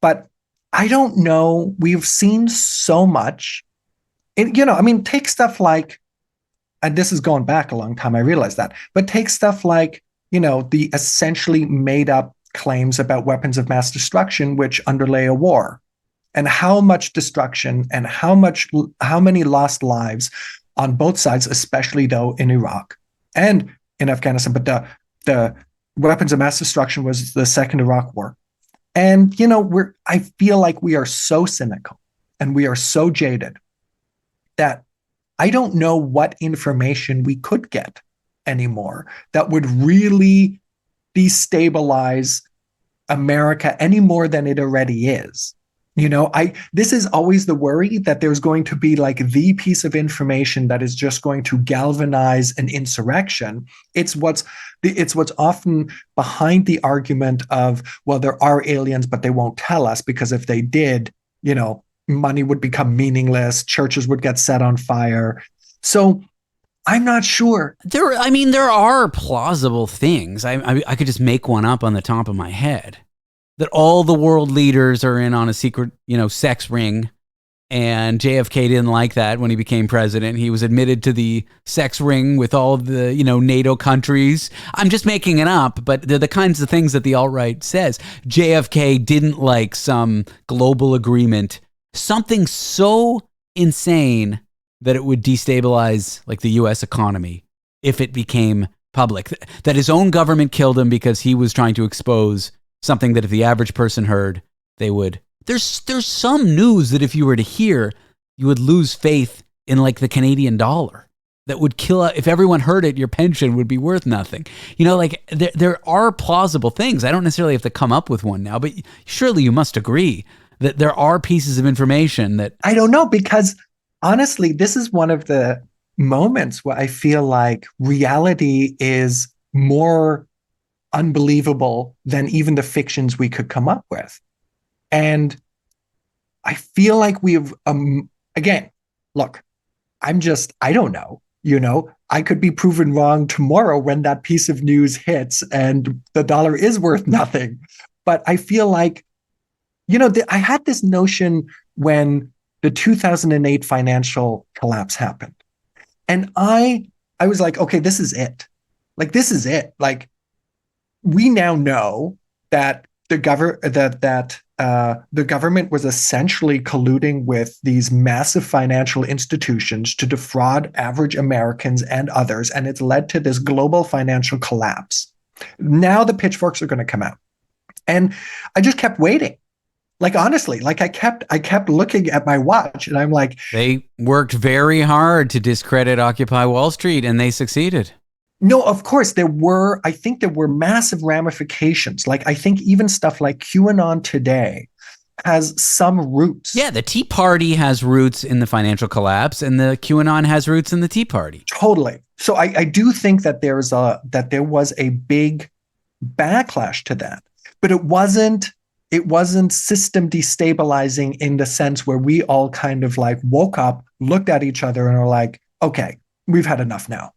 But I don't know. We've seen so much. Take stuff like, and this is going back a long time, I realize that, but take stuff like, the essentially made up claims about weapons of mass destruction, which underlay a war, and how much destruction and how many lost lives on both sides, especially though in Iraq and in Afghanistan. But the weapons of mass destruction was the second Iraq war. And, I feel like we are so cynical and we are so jaded that I don't know what information we could get anymore that would really destabilize America any more than it already is. This is always the worry that there's going to be like the piece of information that is just going to galvanize an insurrection. It's what's often behind the argument of, well, there are aliens, but they won't tell us, because if they did, money would become meaningless, churches would get set on fire. So I'm not sure. There are plausible things. I could just make one up on the top of my head. that all the world leaders are in on a secret, sex ring. And JFK didn't like that when he became president. He was admitted to the sex ring with all of the, NATO countries. I'm just making it up, but they're the kinds of things that the alt-right says. JFK didn't like some global agreement, something so insane that it would destabilize like the U.S. economy if it became public. That his own government killed him because he was trying to expose something that if the average person heard, they would. There's some news that if you were to hear, you would lose faith in like the Canadian dollar. That would kill, if everyone heard it, your pension would be worth nothing. There are plausible things. I don't necessarily have to come up with one now, but surely you must agree that there are pieces of information that... I don't know, because honestly, this is one of the moments where I feel like reality is more unbelievable than even the fictions we could come up with. And I feel like we've, again, look, I don't know, I could be proven wrong tomorrow when that piece of news hits and the dollar is worth nothing. But I feel like, I had this notion when the 2008 financial collapse happened. And I was like, okay, this is it. Like, this is it. Like, we now know that the government was essentially colluding with these massive financial institutions to defraud average Americans and others, and it's led to this global financial collapse. Now the pitchforks are going to come out. And I just kept waiting. Like, honestly, like I kept looking at my watch, and I'm like... They worked very hard to discredit Occupy Wall Street, and they succeeded. No, of course, I think there were massive ramifications. Like, I think even stuff like QAnon today has some roots. Yeah, the Tea Party has roots in the financial collapse, and the QAnon has roots in the Tea Party. Totally. So I do think that there was a big backlash to that, but it wasn't system destabilizing in the sense where we all kind of like woke up, looked at each other, and were like, okay, we've had enough now.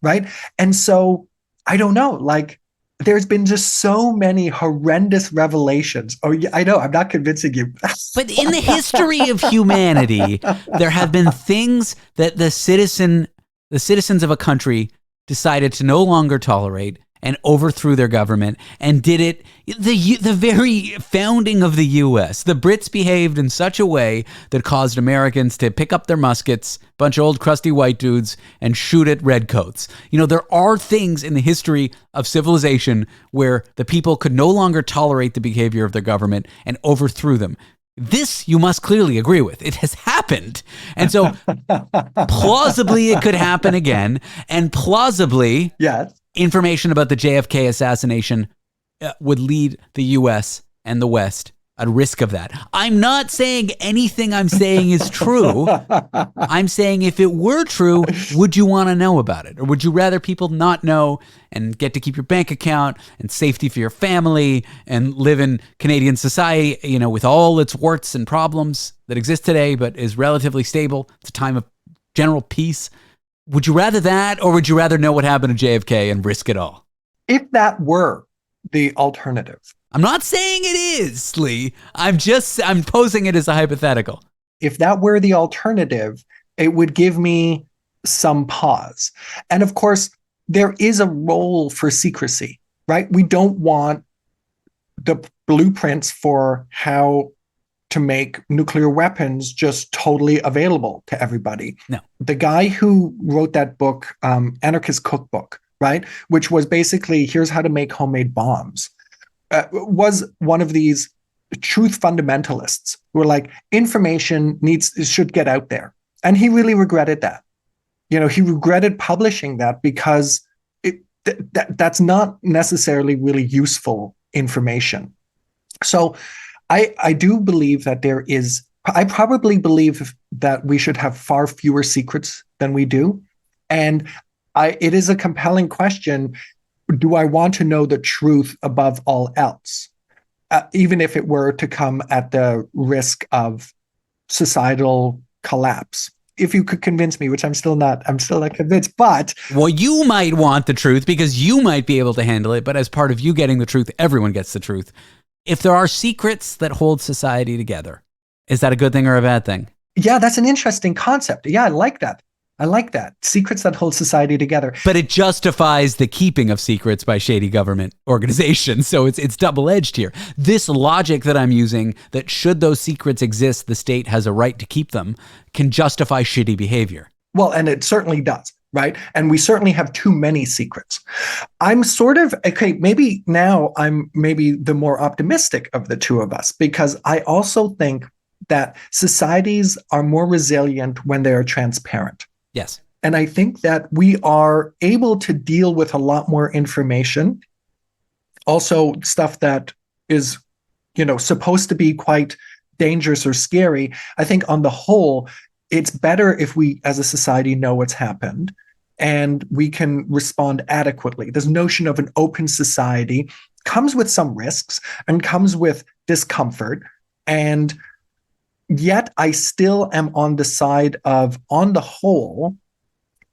Right. And so I don't know, like, there's been just so many horrendous revelations. Oh, yeah, I know. I'm not convincing you. But in the history of humanity, there have been things that the citizens of a country decided to no longer tolerate and overthrew their government and did it. The very founding of the U.S., the Brits behaved in such a way that caused Americans to pick up their muskets, bunch of old crusty white dudes, and shoot at redcoats. There are things in the history of civilization where the people could no longer tolerate the behavior of their government and overthrew them. This you must clearly agree with. It has happened. And so plausibly it could happen again. And plausibly, yes, information about the JFK assassination would lead the U.S. and the West at risk of that. I'm not saying anything I'm saying is true. I'm saying if it were true, would you want to know about it? Or would you rather people not know and get to keep your bank account and safety for your family and live in Canadian society, with all its warts and problems that exist today, but is relatively stable? It's a time of general peace. Would you rather that, or would you rather know what happened to JFK and risk it all? If that were the alternative. I'm not saying it is, Lee. I'm posing it as a hypothetical. If that were the alternative, it would give me some pause. And of course, there is a role for secrecy, right? We don't want the blueprints for how to make nuclear weapons just totally available to everybody. No. The guy who wrote that book, Anarchist Cookbook, right, which was basically, here's how to make homemade bombs, was one of these truth fundamentalists who were like, information should get out there. And he really regretted that. He regretted publishing that because that's not necessarily really useful information. So I do believe that I probably believe that we should have far fewer secrets than we do. And it is a compelling question. Do I want to know the truth above all else? Even if it were to come at the risk of societal collapse. If you could convince me, which I'm still not convinced, but... Well, you might want the truth because you might be able to handle it, but as part of you getting the truth, everyone gets the truth. If there are secrets that hold society together, is that a good thing or a bad thing? Yeah, that's an interesting concept. Yeah, I like that. I like that. Secrets that hold society together. But it justifies the keeping of secrets by shady government organizations. So it's double-edged here. This logic that I'm using, that should those secrets exist, the state has a right to keep them, can justify shitty behavior. Well, and it certainly does, right? And we certainly have too many secrets. I'm sort of, okay, maybe now I'm maybe the more optimistic of the two of us, because I also think that societies are more resilient when they are transparent. Yes. And I think that we are able to deal with a lot more information. Also, stuff that is, supposed to be quite dangerous or scary. I think on the whole, it's better if we as a society know what's happened and we can respond adequately. This notion of an open society comes with some risks and comes with discomfort. And yet I still am on the side of, on the whole,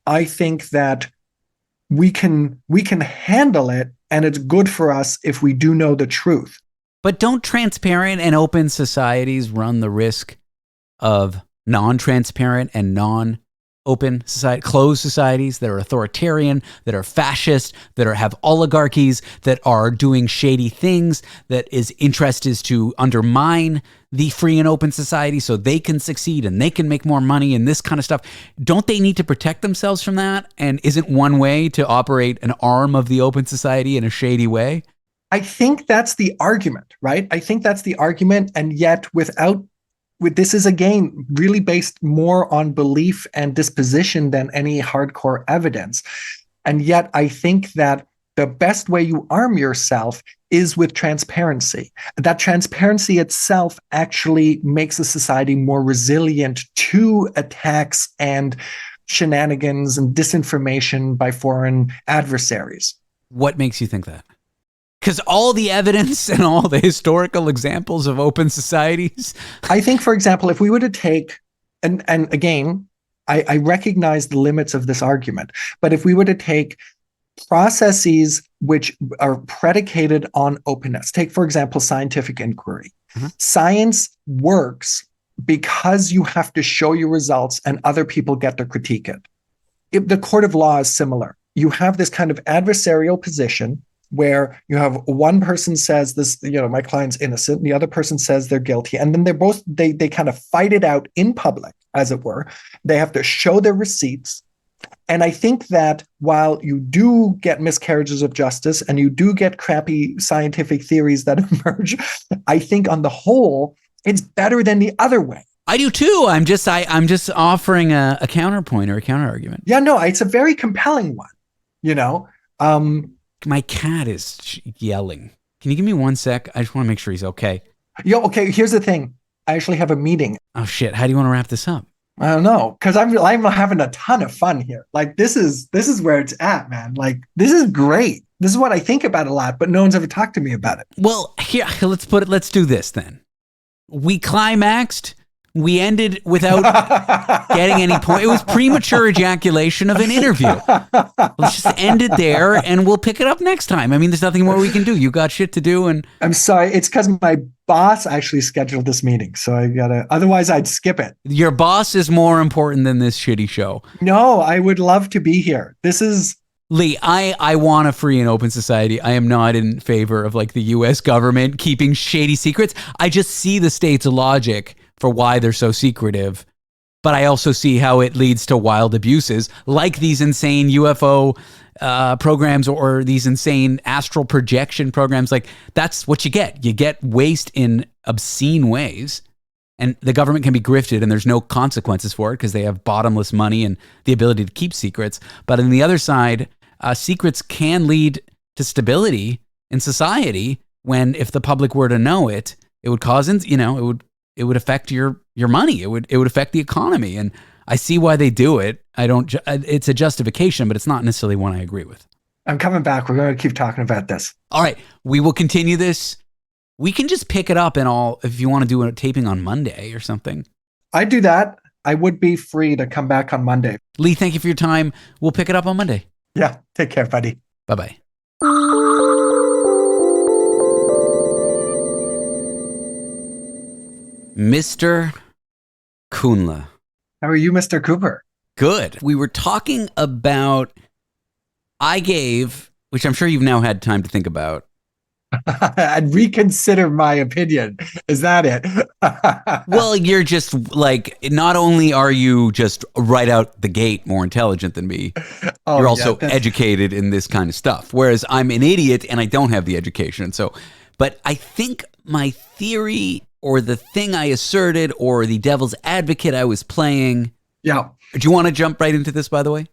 I think that we can handle it, and it's good for us if we do know the truth. But don't transparent and open societies run the risk of non-transparent and non-open society, closed societies that are authoritarian, that are fascist, that have oligarchies, that are doing shady things, that interest is to undermine the free and open society so they can succeed and they can make more money and this kind of stuff? Don't they need to protect themselves from that? And isn't one way to operate an arm of the open society in a shady way? I think that's the argument, right? I think that's the argument. And yet this is, again, really based more on belief and disposition than any hardcore evidence. And yet I think that the best way you arm yourself is with transparency. That transparency itself actually makes a society more resilient to attacks and shenanigans and disinformation by foreign adversaries. What makes you think that? Because all the evidence and all the historical examples of open societies. I think, for example, if we were to take, and again, I recognize the limits of this argument, but if we were to take processes which are predicated on openness, take, for example, scientific inquiry. Mm-hmm. Science works because you have to show your results and other people get to critique it. The court of law is similar. You have this kind of adversarial position where you have one person says this, my client's innocent, and the other person says they're guilty. And then they kind of fight it out in public, as it were. They have to show their receipts. And I think that while you do get miscarriages of justice and you do get crappy scientific theories that emerge, I think on the whole, it's better than the other way. I do too. I'm just offering a counterpoint or a counter argument. Yeah, no, it's a very compelling one, My cat is yelling. Can you give me 1 sec? I just want to make sure he's okay. Okay, here's the thing. I actually have a meeting. Oh shit, how do you want to wrap this up? I don't know, because I'm having a ton of fun here. Like this is where it's at, man. Like this is great. This is what I think about a lot, but no one's ever talked to me about it. Well, here, let's do this then. We climaxed. We ended without getting any point. It was premature ejaculation of an interview. Let's just end it there and we'll pick it up next time. I mean, there's nothing more we can do. You got shit to do. And I'm sorry. It's because my boss actually scheduled this meeting. So otherwise I'd skip it. Your boss is more important than this shitty show. No, I would love to be here. This is... Lee, I want a free and open society. I am not in favor of like the U.S. government keeping shady secrets. I just see the state's logic for why they're so secretive. But I also see how it leads to wild abuses like these insane UFO programs or these insane astral projection programs. Like that's what you get. You get waste in obscene ways. And the government can be grifted and there's no consequences for it because they have bottomless money and the ability to keep secrets. But on the other side, secrets can lead to stability in society when if the public were to know it, it would cause, it would affect your money. It would affect the economy. And I see why they do it. It's a justification, but it's not necessarily one I agree with. I'm coming back. We're going to keep talking about this. All right. We will continue this. We can just pick it up if you want to do a taping on Monday or something. I'd do that. I would be free to come back on Monday. Lee, thank you for your time. We'll pick it up on Monday. Yeah. Take care, buddy. Bye-bye. Mr. Kuhnle. How are you, Mr. Cooper? Good. We were talking about which I'm sure you've now had time to think about. I'd reconsider my opinion. Is that it? Well, you're just like, not only are you just right out the gate more intelligent than me, you're also educated in this kind of stuff. Whereas I'm an idiot and I don't have the education. So, but I think my theory or the thing I asserted or the devil's advocate I was playing. Yeah. Do you want to jump right into this, by the way?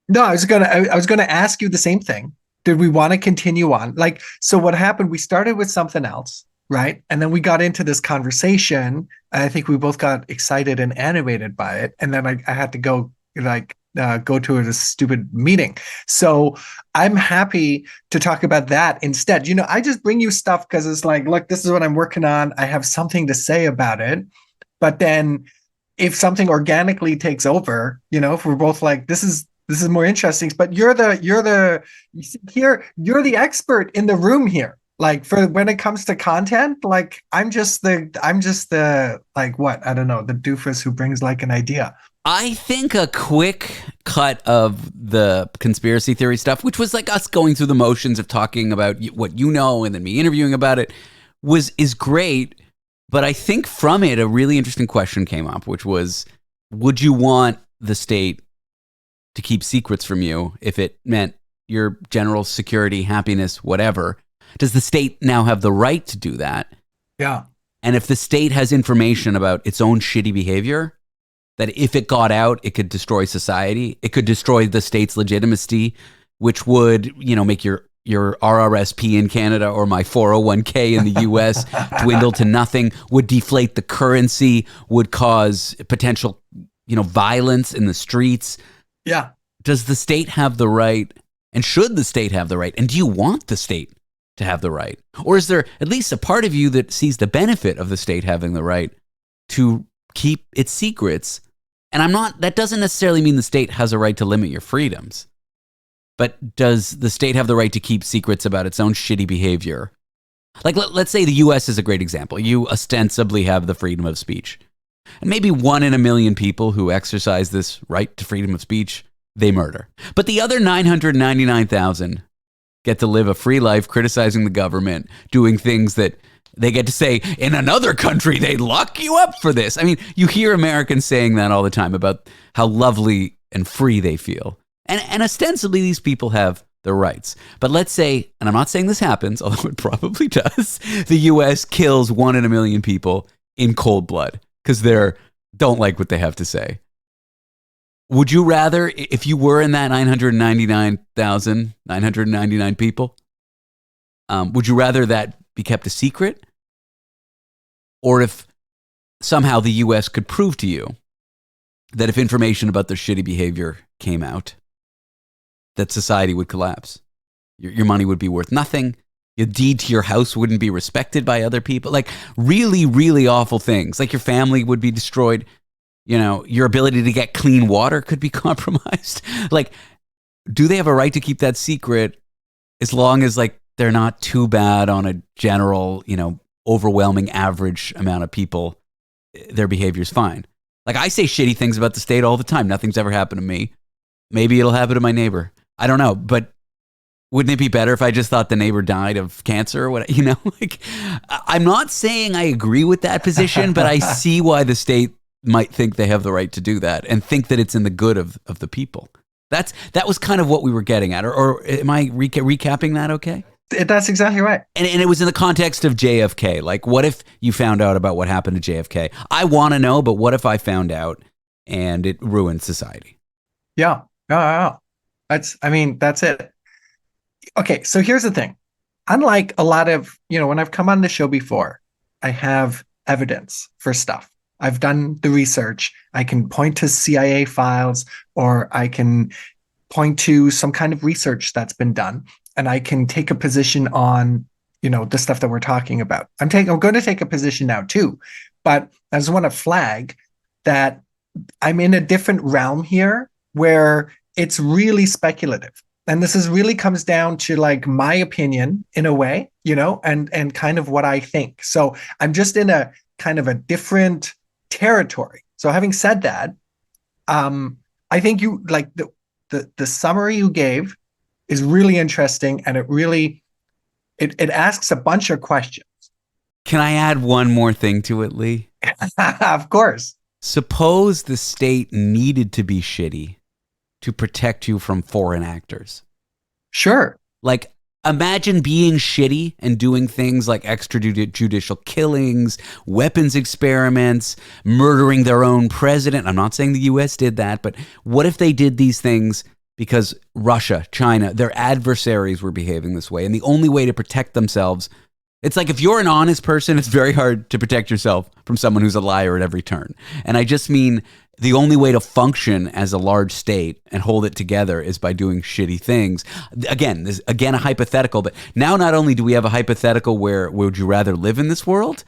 No, I was gonna ask you the same thing. Did we want to continue on? Like, so what happened? We started with something else, right? And then we got into this conversation. And I think we both got excited and animated by it. And then I had to go to a stupid meeting. So I'm happy to talk about that instead. You know, I just bring you stuff because it's like, look, this is what I'm working on. I have something to say about it. But then if something organically takes over, you know, if we're both like, this is more interesting, but you're the expert in the room here. Like, for when it comes to content, like I'm just the like, what, I don't know, the doofus who brings like an idea. I think a quick cut of the conspiracy theory stuff, which was like us going through the motions of talking about what you know and then me interviewing about it, is great. But I think from it, a really interesting question came up, which was, would you want the state to keep secrets from you if it meant your general security, happiness, whatever? Does the state now have the right to do that? Yeah. And if the state has information about its own shitty behavior, that if it got out, it could destroy society, it could destroy the state's legitimacy, which would, you know, make your RRSP in Canada or my 401k in the US dwindle to nothing, would deflate the currency, would cause potential, you know, violence in the streets. Yeah. Does the state have the right, and should the state have the right, and do you want the state to have the right? Or is there at least a part of you that sees the benefit of the state having the right to keep its secrets? And that doesn't necessarily mean the state has a right to limit your freedoms. But does the state have the right to keep secrets about its own shitty behavior? Like, let's say the US is a great example. You ostensibly have the freedom of speech. And maybe 1 in a million people who exercise this right to freedom of speech, they murder. But the other 999,000 get to live a free life criticizing the government, doing things that they get to say in another country, they'd lock you up for this. I mean, you hear Americans saying that all the time about how lovely and free they feel. And ostensibly, these people have their rights. But let's say, and I'm not saying this happens, although it probably does, the US kills 1 in a million people in cold blood because they don't like what they have to say. Would you rather, if you were in that 999 people, would you rather that be kept a secret? Or if somehow the US could prove to you that if information about their shitty behavior came out, that society would collapse? Your money would be worth nothing. Your deed to your house wouldn't be respected by other people. Like really, really awful things. Like your family would be destroyed. You know, your ability to get clean water could be compromised. Like, do they have a right to keep that secret as long as like they're not too bad on a general, you know, overwhelming average amount of people? Their behavior's fine. Like I say shitty things about the state all the time. Nothing's ever happened to me. Maybe it'll happen to my neighbor. I don't know, but wouldn't it be better if I just thought the neighbor died of cancer or what? You know, like I'm not saying I agree with that position, but I see why the state might think they have the right to do that and think that it's in the good of the people. That was kind of what we were getting at. Or am I recapping that okay? That's exactly right. And it was in the context of JFK. Like, what if you found out about what happened to JFK? I want to know, but what if I found out and it ruined society? Yeah. That's it. Okay, so here's the thing. Unlike a lot of, you know, when I've come on the show before, I have evidence for stuff. I've done the research. I can point to CIA files, or I can point to some kind of research that's been done, and I can take a position on, you know, the stuff that we're talking about. I'm going to take a position now too, but I just want to flag that I'm in a different realm here where it's really speculative. And this really comes down to like my opinion in a way, you know, and kind of what I think. So I'm just in a kind of a different territory. So having said that, I think you like the summary you gave is really interesting, and it asks a bunch of questions. Can I add one more thing to it, Lee? Of course. Suppose the state needed to be shitty to protect you from foreign actors. Sure. Like, imagine being shitty and doing things like extrajudicial killings, weapons experiments, murdering their own president. I'm not saying the U.S. did that, but what if they did these things because Russia, China, their adversaries were behaving this way? And the only way to protect themselves, it's like if you're an honest person, it's very hard to protect yourself from someone who's a liar at every turn. And I just mean the only way to function as a large state and hold it together is by doing shitty things. Again, this a hypothetical, but now not only do we have a hypothetical where would you rather live in this world,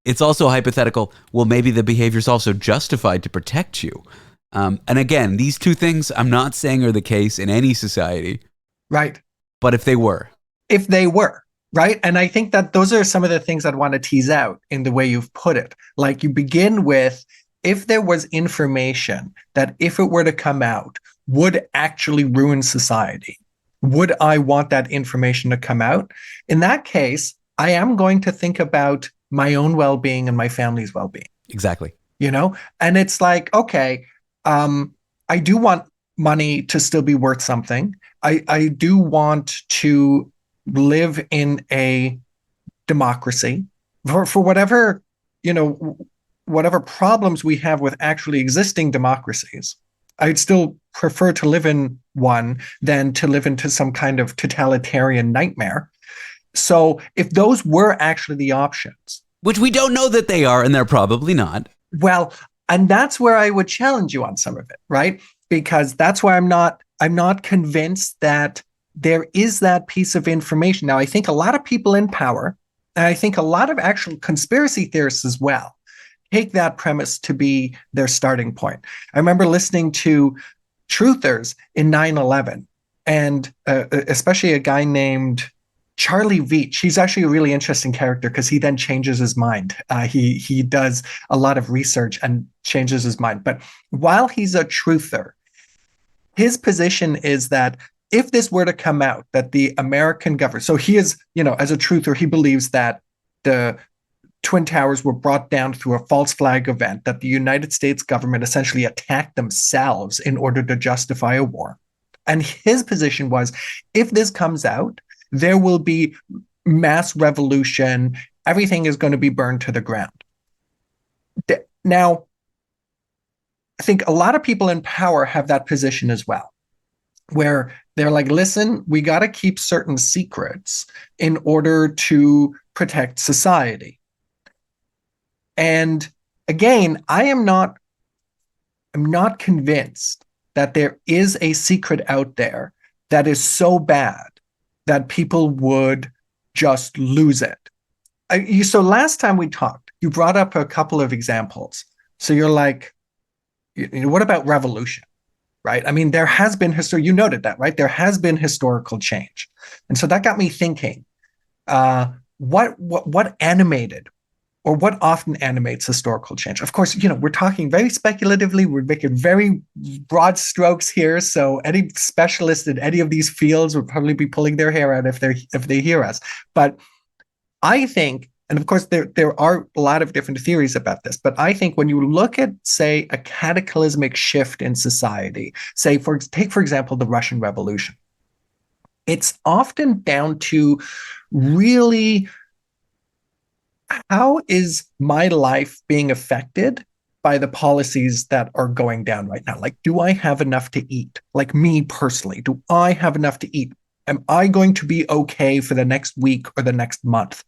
it's also a hypothetical, well, maybe the behavior is also justified to protect you. And again, these two things I'm not saying are the case in any society. Right. But if they were. If they were. Right. And I think that those are some of the things I'd want to tease out in the way you've put it. Like you begin with, if there was information that if it were to come out would actually ruin society, would I want that information to come out? In that case, I am going to think about my own well-being and my family's well-being. Exactly. You know, and it's like, okay, I do want money to still be worth something. I do want to live in a democracy for whatever, you know, whatever problems we have with actually existing democracies. I'd still prefer to live in one than to live into some kind of totalitarian nightmare. So if those were actually the options, which we don't know that they are, and they're probably not. Well, and that's where I would challenge you on some of it, right? Because that's why I'm not convinced that there is that piece of information. Now, I think a lot of people in power, and I think a lot of actual conspiracy theorists as well, take that premise to be their starting point. I remember listening to truthers in 9/11, and especially a guy named Charlie Veach. He's actually a really interesting character because he then changes his mind. He does a lot of research and changes his mind. But while he's a truther, his position is that if this were to come out, that the American government, so he is, you know, as a truther, he believes that the Twin Towers were brought down through a false flag event, that the United States government essentially attacked themselves in order to justify a war. And his position was, if this comes out, there will be mass revolution. Everything is going to be burned to the ground. Now, I think a lot of people in power have that position as well, where they're like, listen, we got to keep certain secrets in order to protect society. And again, I'm not convinced that there is a secret out there that is so bad that people would just lose it. So last time we talked, you brought up a couple of examples. So you're like, what about revolution? Right? I mean, there has been history. You noted that, right? There has been historical change. And so that got me thinking, what animated or what often animates historical change? Of course, you know, we're talking very speculatively. We're making very broad strokes here. So any specialist in any of these fields would probably be pulling their hair out if they hear us. But I think, and of course, there are a lot of different theories about this, but I think when you look at, say, a cataclysmic shift in society, say, take for example, the Russian Revolution, it's often down to really, how is my life being affected by the policies that are going down right now? Like, do I have enough to eat? Like me personally, do I have enough to eat? Am I going to be okay for the next week or the next month?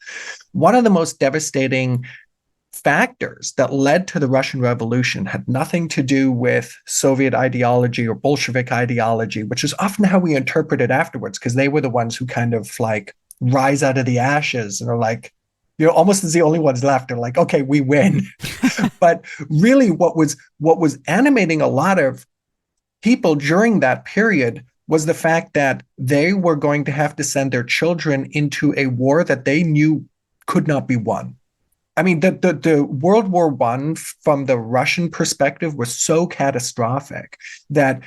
One of the most devastating factors that led to the Russian Revolution had nothing to do with Soviet ideology or Bolshevik ideology, which is often how we interpret it afterwards, because they were the ones who kind of like rise out of the ashes and are like, you know, almost as the only ones left. They're like, okay, we win. But really what was animating a lot of people during that period was the fact that they were going to have to send their children into a war that they knew could not be won. I mean, the World War One from the Russian perspective was so catastrophic that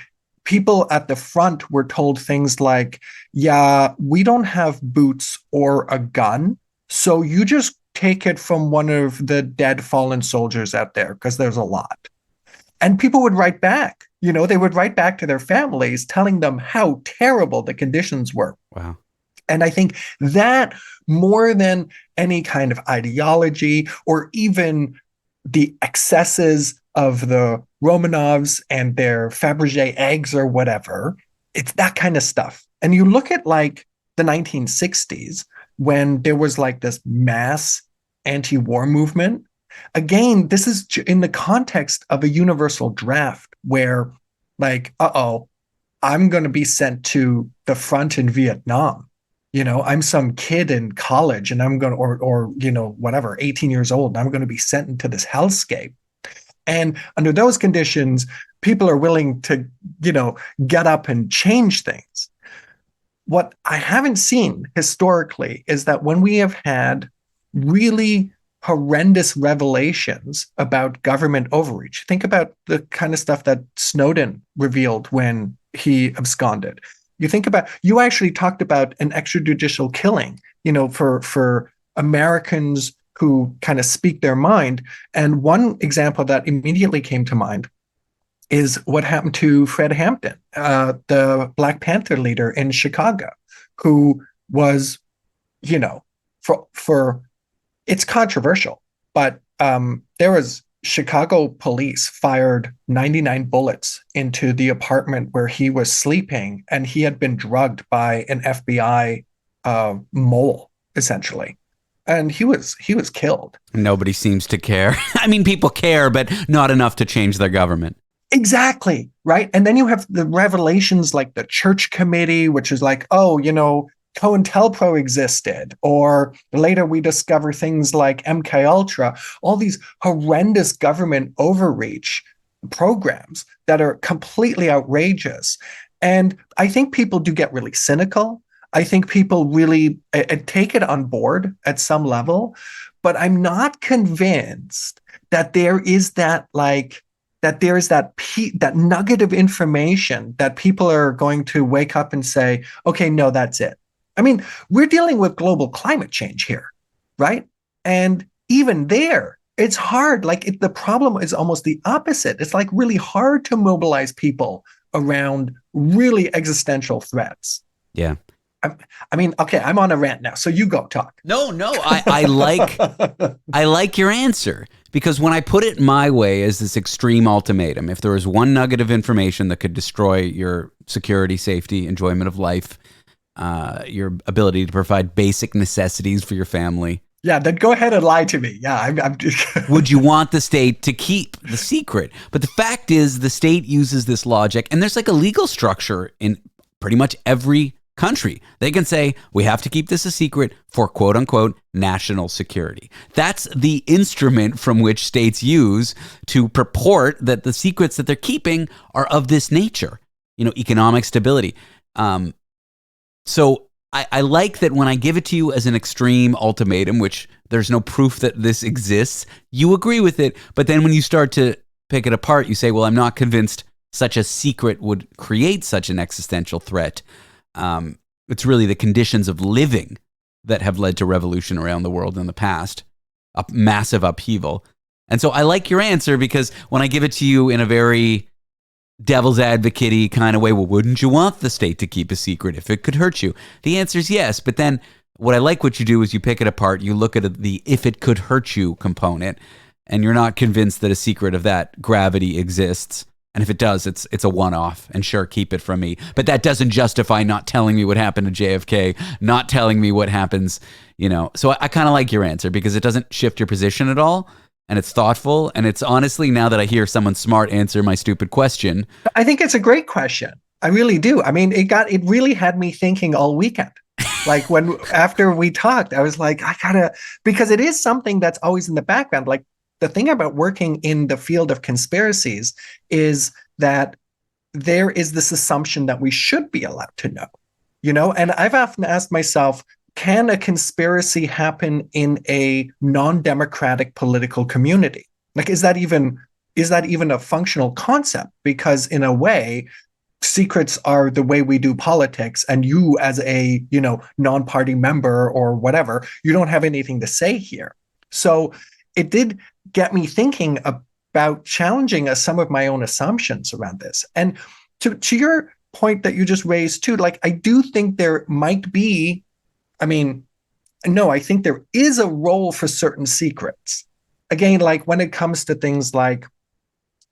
people at the front were told things like, yeah, we don't have boots or a gun, so you just take it from one of the dead fallen soldiers out there because there's a lot. And people would write back, they would write back to their families telling them how terrible the conditions were. Wow. And I think that more than any kind of ideology or even the excesses of the Romanovs and their Fabergé eggs or whatever, it's that kind of stuff. And you look at like the 1960s when there was like this mass anti-war movement. Again, this is in the context of a universal draft where like, I'm going to be sent to the front in Vietnam. I'm some kid in college and I'm going to, or whatever, 18 years old, and I'm going to be sent into this hellscape. And under those conditions, people are willing to, get up and change things. What I haven't seen historically is that when we have had really horrendous revelations about government overreach, think about the kind of stuff that Snowden revealed when he absconded. You actually talked about an extrajudicial killing, for Americans who kind of speak their mind. And one example that immediately came to mind is what happened to Fred Hampton, the Black Panther leader in Chicago, who was, for it's controversial, but there was Chicago police fired 99 bullets into the apartment where he was sleeping, and he had been drugged by an FBI mole, essentially. And he was killed. Nobody seems to care. I mean, people care, but not enough to change their government. Exactly, right? And then you have the revelations like the Church Committee, which is like, COINTELPRO existed, or later we discover things like MKUltra, all these horrendous government overreach programs that are completely outrageous. And I think people do get really cynical. I think people really take it on board at some level, but I'm not convinced that there is that nugget of information that people are going to wake up and say, okay, no, that's it. I mean, we're dealing with global climate change here, right? And even there, it's hard. Like the problem is almost the opposite. It's like really hard to mobilize people around really existential threats. Yeah. I mean, okay, I'm on a rant now, so you go talk. No, I like your answer, because when I put it my way as this extreme ultimatum, if there was one nugget of information that could destroy your security, safety, enjoyment of life, your ability to provide basic necessities for your family. Yeah, then go ahead and lie to me. Yeah, I'm Would you want the state to keep the secret? But the fact is, the state uses this logic, and there's like a legal structure in pretty much every country. They can say, we have to keep this a secret for quote unquote national security. That's the instrument from which states use to purport that the secrets that they're keeping are of this nature, economic stability. So I like that when I give it to you as an extreme ultimatum, which there's no proof that this exists, you agree with it. But then when you start to pick it apart, you say, well, I'm not convinced such a secret would create such an existential threat. It's really the conditions of living that have led to revolution around the world in the past, a massive upheaval. And so I like your answer, because when I give it to you in a very devil's advocate-y kind of way, well, wouldn't you want the state to keep a secret if it could hurt you? The answer is yes. But then what I like what you do is you pick it apart, you look at the if it could hurt you component, and you're not convinced that a secret of that gravity exists. And if it does, it's a one-off, and sure, keep it from me. But that doesn't justify not telling me what happened to JFK, not telling me what happens, So I kind of like your answer, because it doesn't shift your position at all. And it's thoughtful. And it's honestly, now that I hear someone smart answer my stupid question, I think it's a great question. I really do. I mean, it really had me thinking all weekend. Like after we talked, I was like, because it is something that's always in the background. Like the thing about working in the field of conspiracies is that there is this assumption that we should be allowed to know, and I've often asked myself, can a conspiracy happen in a non-democratic political community? Like, is that even a functional concept? Because in a way, secrets are the way we do politics, and you as a, non-party member or whatever, you don't have anything to say here. So it did get me thinking about challenging some of my own assumptions around this. And to your point that you just raised too, like, I do think there might be, I think there is a role for certain secrets. Again, like when it comes to things like,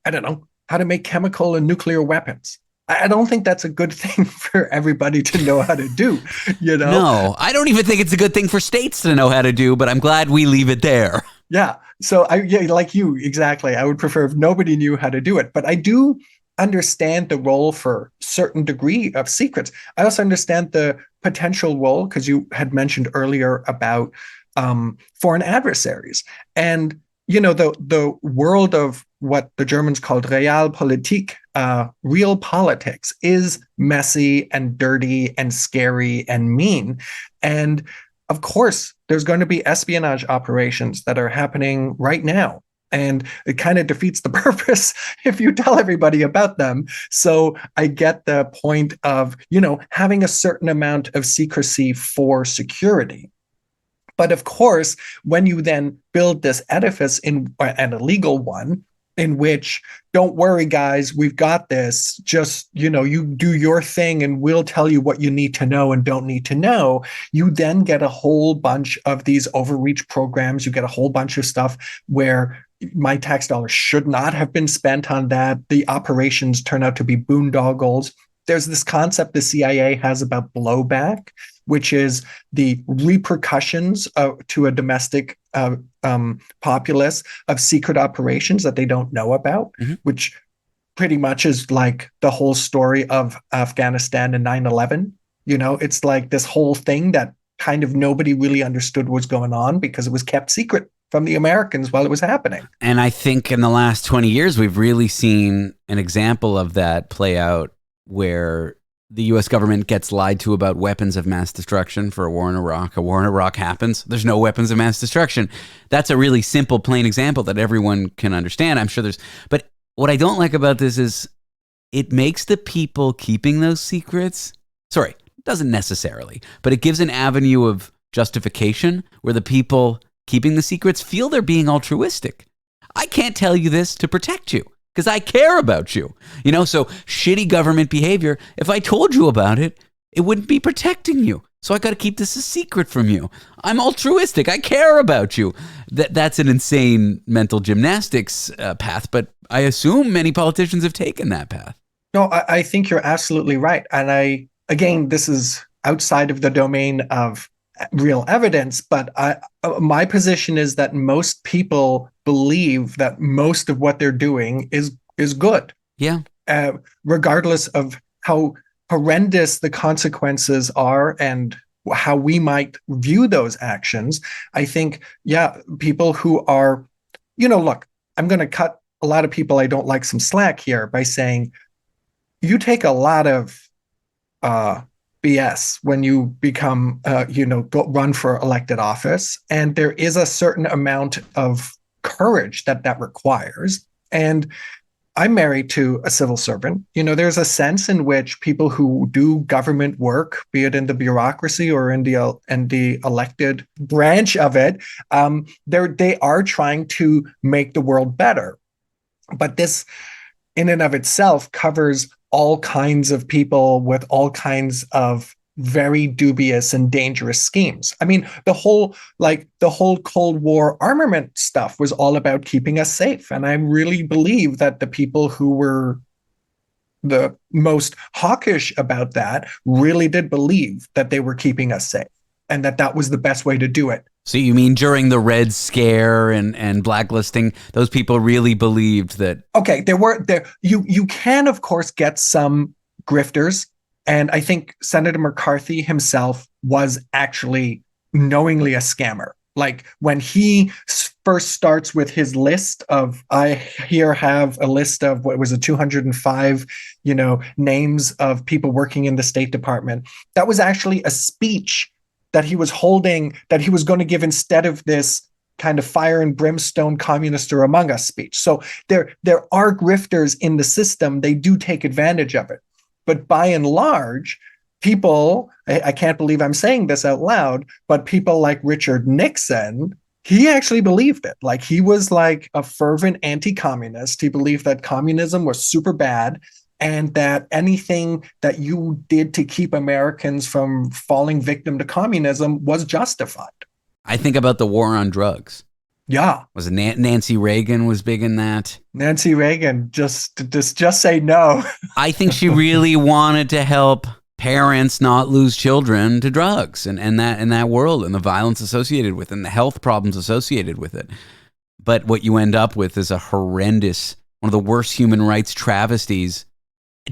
I don't know, how to make chemical and nuclear weapons. I don't think that's a good thing for everybody to know how to do, No, I don't even think it's a good thing for states to know how to do, but I'm glad we leave it there. Yeah. So like you, exactly. I would prefer if nobody knew how to do it, but I do understand the role for certain degree of secrets. I also understand the potential role, because you had mentioned earlier about foreign adversaries. And the world of what the Germans called Realpolitik, real politics, is messy and dirty and scary and mean. And of course, there's going to be espionage operations that are happening right now. And it kind of defeats the purpose if you tell everybody about them. So I get the point of, having a certain amount of secrecy for security. But of course, when you then build this edifice and a legal one, in which, don't worry, guys, we've got this. Just, you do your thing and we'll tell you what you need to know and don't need to know. You then get a whole bunch of these overreach programs. You get a whole bunch of stuff where my tax dollars should not have been spent on that. The operations turn out to be boondoggles. There's this concept the CIA has about blowback, which is the repercussions to a domestic populace of secret operations that they don't know about, which pretty much is like the whole story of Afghanistan and 9/11. It's like this whole thing that kind of nobody really understood what was going on because it was kept secret from the Americans while it was happening. And I think in the last 20 years, we've really seen an example of that play out, where the U.S. government gets lied to about weapons of mass destruction for a war in Iraq. A war in Iraq happens. There's no weapons of mass destruction. That's a really simple, plain example that everyone can understand. I'm sure but what I don't like about this is it makes the people keeping those secrets, doesn't necessarily, but it gives an avenue of justification where the people keeping the secrets feel they're being altruistic. I can't tell you this to protect you, because I care about you. So shitty government behavior, if I told you about it, it wouldn't be protecting you. So I got to keep this a secret from you. I'm altruistic. I care about you. That's an insane mental gymnastics path, but I assume many politicians have taken that path. No, I think you're absolutely right. And again, this is outside of the domain of real evidence, but my position is that most people believe that most of what they're doing is good. Yeah. Regardless of how horrendous the consequences are and how we might view those actions, I think, people who are, look, I'm going to cut a lot of people I don't like some slack here by saying you take a lot of BS when you become, go run for elected office. And there is a certain amount of courage that requires. And I'm married to a civil servant. There's a sense in which people who do government work, be it in the bureaucracy or in the elected branch of it, they are trying to make the world better. But this, in and of itself, covers all kinds of people with all kinds of very dubious and dangerous schemes. I mean, the whole Cold War armament stuff was all about keeping us safe. And I really believe that the people who were the most hawkish about that really did believe that they were keeping us safe and that was the best way to do it. So you mean during the Red Scare and blacklisting, those people really believed that? Okay, you can, of course, get some grifters. And I think Senator McCarthy himself was actually knowingly a scammer. Like when he first starts with his list of, I here have a list of, what was it, 205, names of people working in the State Department. That was actually a speech that he was holding, that he was going to give instead of this kind of fire and brimstone communist or Among Us speech. So there are grifters in the system. They do take advantage of it. But by and large, people, I can't believe I'm saying this out loud, but people like Richard Nixon, he actually believed it. Like, he was like a fervent anti-communist. He believed that communism was super bad, and that anything that you did to keep Americans from falling victim to communism was justified. I think about the war on drugs. Yeah. Was it Nancy Reagan was big in that? Nancy Reagan, just say no. I think she really wanted to help parents not lose children to drugs and that world and the violence associated with it and the health problems associated with it. But what you end up with is a horrendous, one of the worst human rights travesties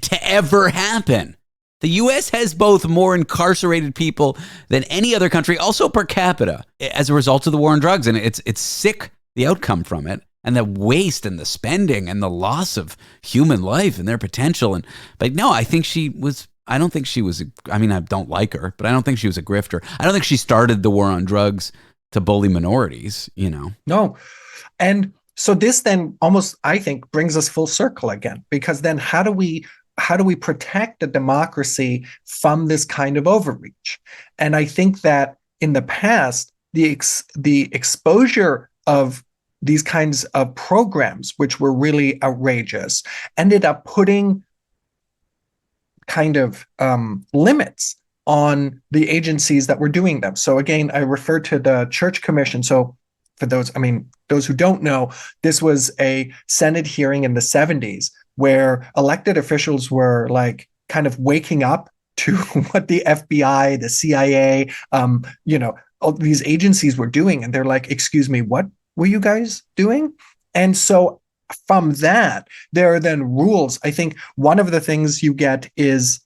to ever happen. The U.S. has both more incarcerated people than any other country, also per capita, as a result of the war on drugs. And it's sick, the outcome from it, and the waste and the spending and the loss of human life and their potential. But no, I don't think she was, I don't like her, but I don't think she was a grifter. I don't think she started the war on drugs to bully minorities, No. And so this then almost, I think, brings us full circle again, because then how do we protect the democracy from this kind of overreach? And I think that in the past, the exposure of these kinds of programs, which were really outrageous, ended up putting kind of limits on the agencies that were doing them. So again, I refer to the Church Commission. So for those who don't know, this was a Senate hearing in the 70s where elected officials were like kind of waking up to what the FBI, the CIA, all these agencies were doing. And they're like, excuse me, what were you guys doing? And so from that, there are then rules. I think one of the things you get is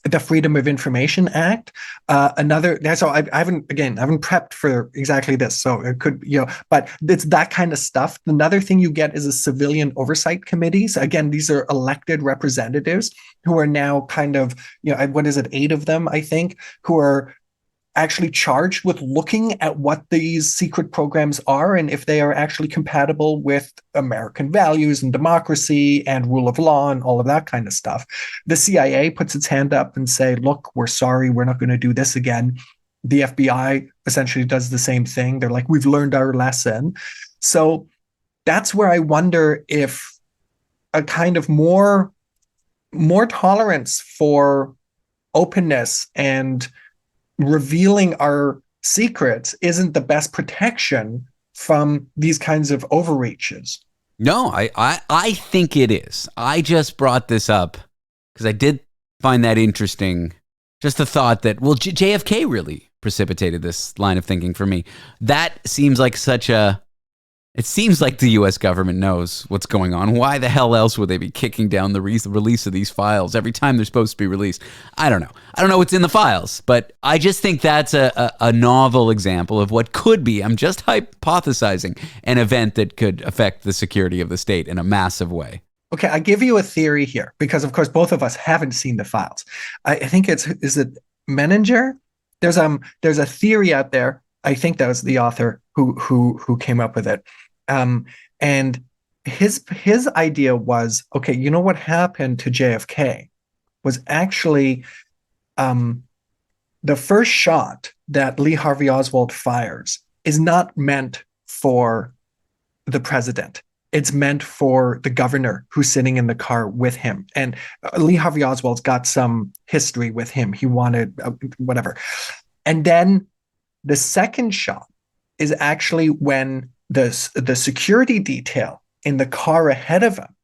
the Freedom of Information Act. So I haven't prepped for exactly this. So it could, but it's that kind of stuff. Another thing you get is a civilian oversight committee. So again, these are elected representatives who are now kind of, 8 of them, I think, who are actually charged with looking at what these secret programs are and if they are actually compatible with American values and democracy and rule of law and all of that kind of stuff. The CIA puts its hand up and say, look, we're sorry, we're not going to do this again. The FBI essentially does the same thing. They're like, we've learned our lesson. So that's where I wonder if a kind of more tolerance for openness and revealing our secrets isn't the best protection from these kinds of overreaches. No, I think it is. I just brought this up because I did find that interesting. Just the thought that, well, JFK really precipitated this line of thinking for me. That seems like it seems like the U.S. government knows what's going on. Why the hell else would they be kicking down the release of these files every time they're supposed to be released? I don't know. I don't know what's in the files, but I just think that's a novel example of what could be, I'm just hypothesizing, an event that could affect the security of the state in a massive way. Okay, I give you a theory here because, of course, both of us haven't seen the files. I think is it Menninger? There's a theory out there. I think that was the author who came up with it. And his idea was, okay, you know what happened to JFK was actually the first shot that Lee Harvey Oswald fires is not meant for the president. It's meant for the governor who's sitting in the car with him. And Lee Harvey Oswald's got some history with him. He wanted whatever. And then the second shot is actually when the security detail in the car ahead of him,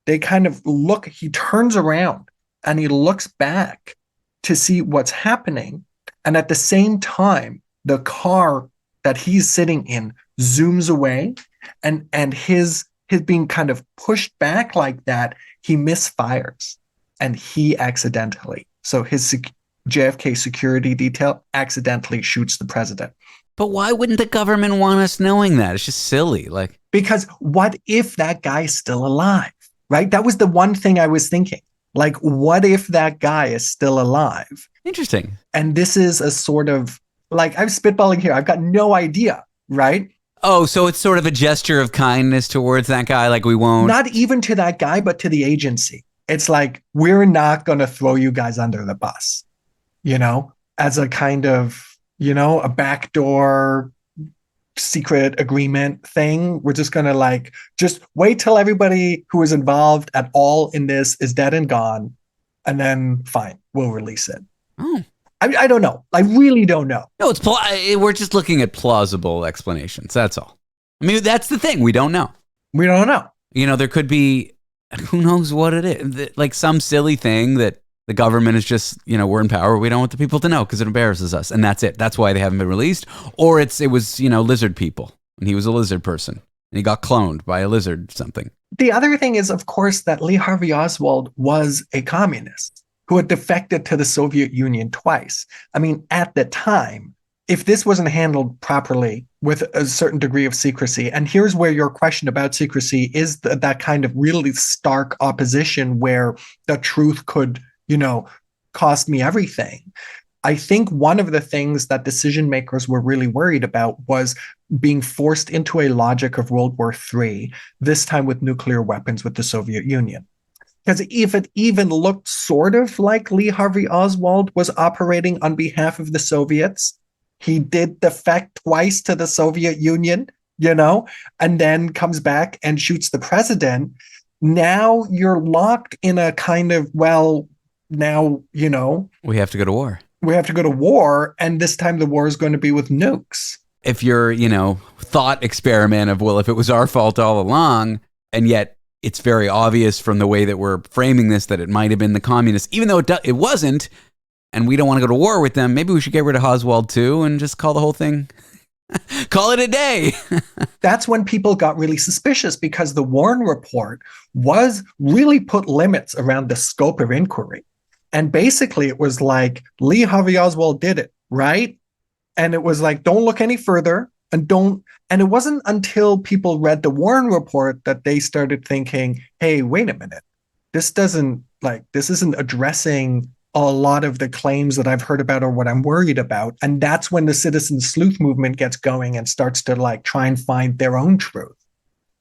they kind of look, he turns around and he looks back to see what's happening. And at the same time, the car that he's sitting in zooms away and his being kind of pushed back like that, he misfires and he accidentally. So his JFK security detail accidentally shoots the president. But why wouldn't the government want us knowing that? It's just silly. Because what if that guy's still alive, right? That was the one thing I was thinking. Like, what if that guy is still alive Interesting. And this is a sort of like, I'm spitballing here. I've got no idea, right? Oh, so it's sort of a gesture of kindness towards that guy. Like we won't. Not even to that guy, but to the agency. It's like, we're not going to throw you guys under the bus, as a kind of, a backdoor secret agreement thing. We're just going to just wait till everybody who is involved at all in this is dead and gone. And then fine, we'll release it. Oh. I don't know. I really don't know. No, we're just looking at plausible explanations. That's all. I mean, that's the thing. We don't know. We don't know. There could be, who knows what it is, like some silly thing that the government is just, we're in power. We don't want the people to know because it embarrasses us. And that's it. That's why they haven't been released. Or it was, lizard people. And he was a lizard person. And he got cloned by a lizard something. The other thing is, of course, that Lee Harvey Oswald was a communist who had defected to the Soviet Union twice. I mean, at the time, if this wasn't handled properly with a certain degree of secrecy, and here's where your question about secrecy is that kind of really stark opposition where the truth could, cost me everything. I think one of the things that decision makers were really worried about was being forced into a logic of World War III, this time with nuclear weapons with the Soviet Union. Because if it even looked sort of like Lee Harvey Oswald was operating on behalf of the Soviets, he did defect twice to the Soviet Union, and then comes back and shoots the president. Now you're locked in a kind of, we have to go to war. We have to go to war, and this time the war is going to be with nukes. If your, thought experiment of, well, if it was our fault all along, and yet it's very obvious from the way that we're framing this that it might have been the communists, even though it wasn't, and we don't want to go to war with them, maybe we should get rid of Oswald too and just call the whole thing, call it a day. That's when people got really suspicious because the Warren Report was really put limits around the scope of inquiry. And basically it was like, Lee Harvey Oswald did it, right? And it was like, don't look any further. And it wasn't until people read the Warren Report that they started thinking, hey, wait a minute. This isn't addressing a lot of the claims that I've heard about or what I'm worried about. And that's when the citizen sleuth movement gets going and starts to try and find their own truth.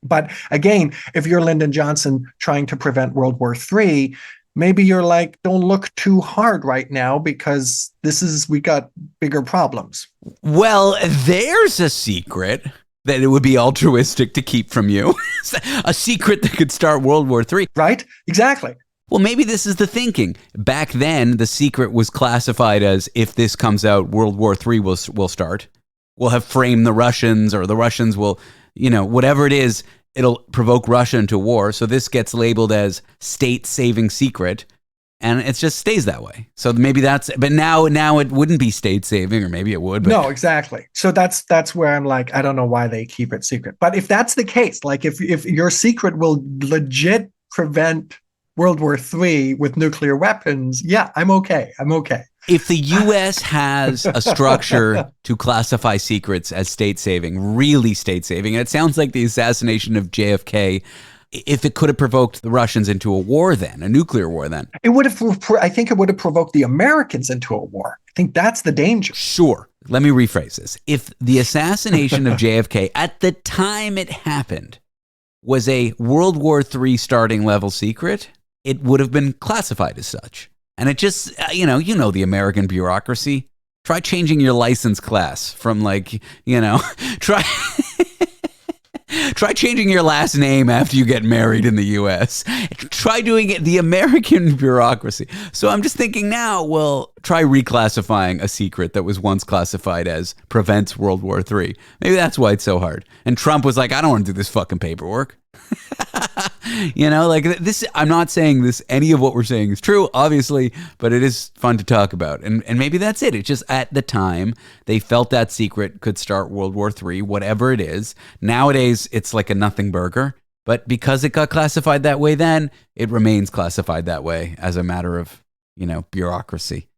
But again, if you're Lyndon Johnson trying to prevent World War III, maybe you're like, don't look too hard right now because we got bigger problems. Well, there's a secret that it would be altruistic to keep from you. A secret that could start World War III. Right? Exactly. Well, maybe this is the thinking. Back then, the secret was classified as, if this comes out, World War III will start. We'll have framed the Russians, or the Russians will, whatever it is, it'll provoke Russia into war. So this gets labeled as state-saving secret, and it just stays that way. So maybe but now it wouldn't be state-saving, or maybe it would. But. No, exactly. So that's where I'm like, I don't know why they keep it secret. But if that's the case, like if your secret will legit prevent World War III with nuclear weapons, yeah, I'm okay. If the U.S. has a structure to classify secrets as state-saving, really state-saving, and it sounds like the assassination of JFK, if it could have provoked the Russians into a war then, a nuclear war then. I think it would have provoked the Americans into a war. I think that's the danger. Sure. Let me rephrase this. If the assassination of JFK, at the time it happened, was a World War III starting level secret, it would have been classified as such. And it just, the American bureaucracy. Try changing your license class from try changing your last name after you get married in the U.S. Try doing it the American bureaucracy. So I'm just thinking now, well, try reclassifying a secret that was once classified as prevents World War III. Maybe that's why it's so hard. And Trump was like, I don't want to do this fucking paperwork. This, I'm not saying any of what we're saying is true, obviously, but it is fun to talk about. And maybe that's it. It's just at the time they felt that secret could start World War III, whatever it is. Nowadays, it's like a nothing burger. But because it got classified that way then, it remains classified that way as a matter of, bureaucracy.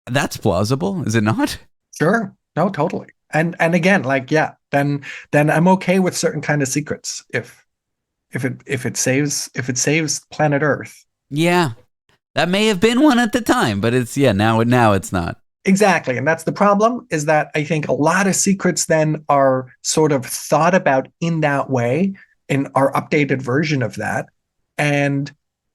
That's plausible, is it not? Sure. No, totally. And again, then I'm okay with certain kind of secrets if it saves planet Earth. Yeah. That may have been one at the time, but it's, now it's not. Exactly. And that's the problem, is that I think a lot of secrets then are sort of thought about in that way, in our updated version of that. And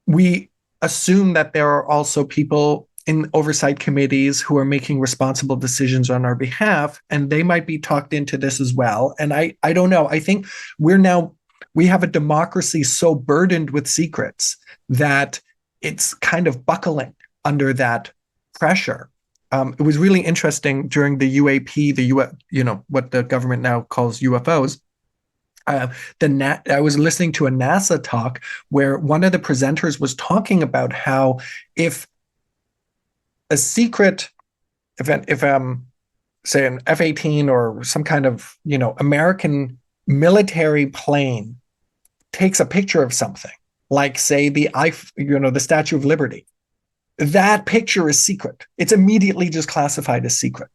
we assume that there are also people in oversight committees who are making responsible decisions on our behalf, and they might be talked into this as well. And I don't know. I think we have a democracy so burdened with secrets that it's kind of buckling under that pressure. It was really interesting during the UAP, what the government now calls UFOs. I was listening to a NASA talk where one of the presenters was talking about how if a secret, if say an F-18 or some kind of American military plane takes a picture of something, like say the Statue of Liberty, that picture is secret. It's immediately just classified as secret.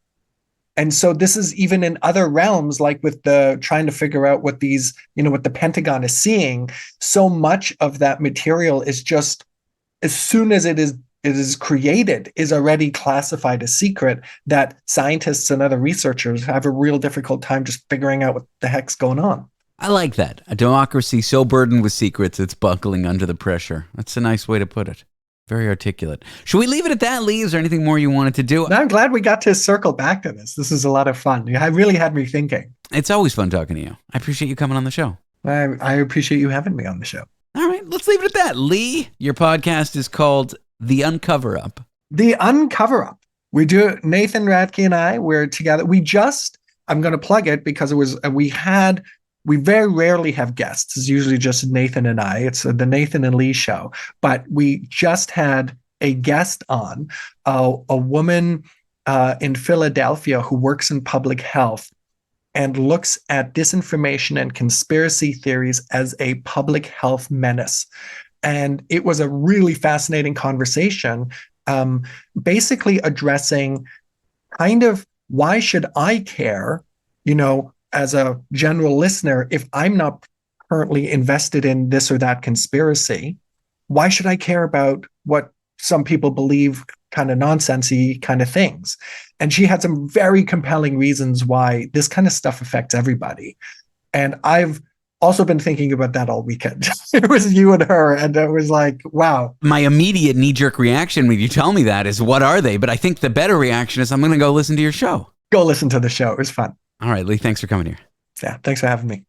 And so this is even in other realms, like with the trying to figure out what these, what the Pentagon is seeing. So much of that material is just, as soon as it is created, is already classified as secret, that scientists and other researchers have a real difficult time just figuring out what the heck's going on. I like that. A democracy so burdened with secrets, it's buckling under the pressure. That's a nice way to put it. Very articulate. Should we leave it at that, Lee? Is there anything more you wanted to do? No, I'm glad we got to circle back to this. This is a lot of fun. It really had me thinking. It's always fun talking to you. I appreciate you coming on the show. I appreciate you having me on the show. All right, let's leave it at that. Lee, your podcast is called The Uncover Up. The Uncover Up. We do, Nathan Radke and I, we're together. I'm going to plug it because we very rarely have guests. It's usually just Nathan and I. It's the Nathan and Lee show. But we just had a guest on, a woman in Philadelphia who works in public health and looks at disinformation and conspiracy theories as a public health menace. And it was a really fascinating conversation, basically addressing kind of, why should I care, as a general listener, if I'm not currently invested in this or that conspiracy? Why should I care about what some people believe, kind of nonsensey kind of things? And she had some very compelling reasons why this kind of stuff affects everybody. And I've also been thinking about that all weekend. It was you and her, and it was like, wow. My immediate knee-jerk reaction when you tell me that is, what are they? But I think the better reaction is, I'm going to go listen to your show. Go listen to the show. It was fun. All right, Lee, thanks for coming here. Yeah, thanks for having me.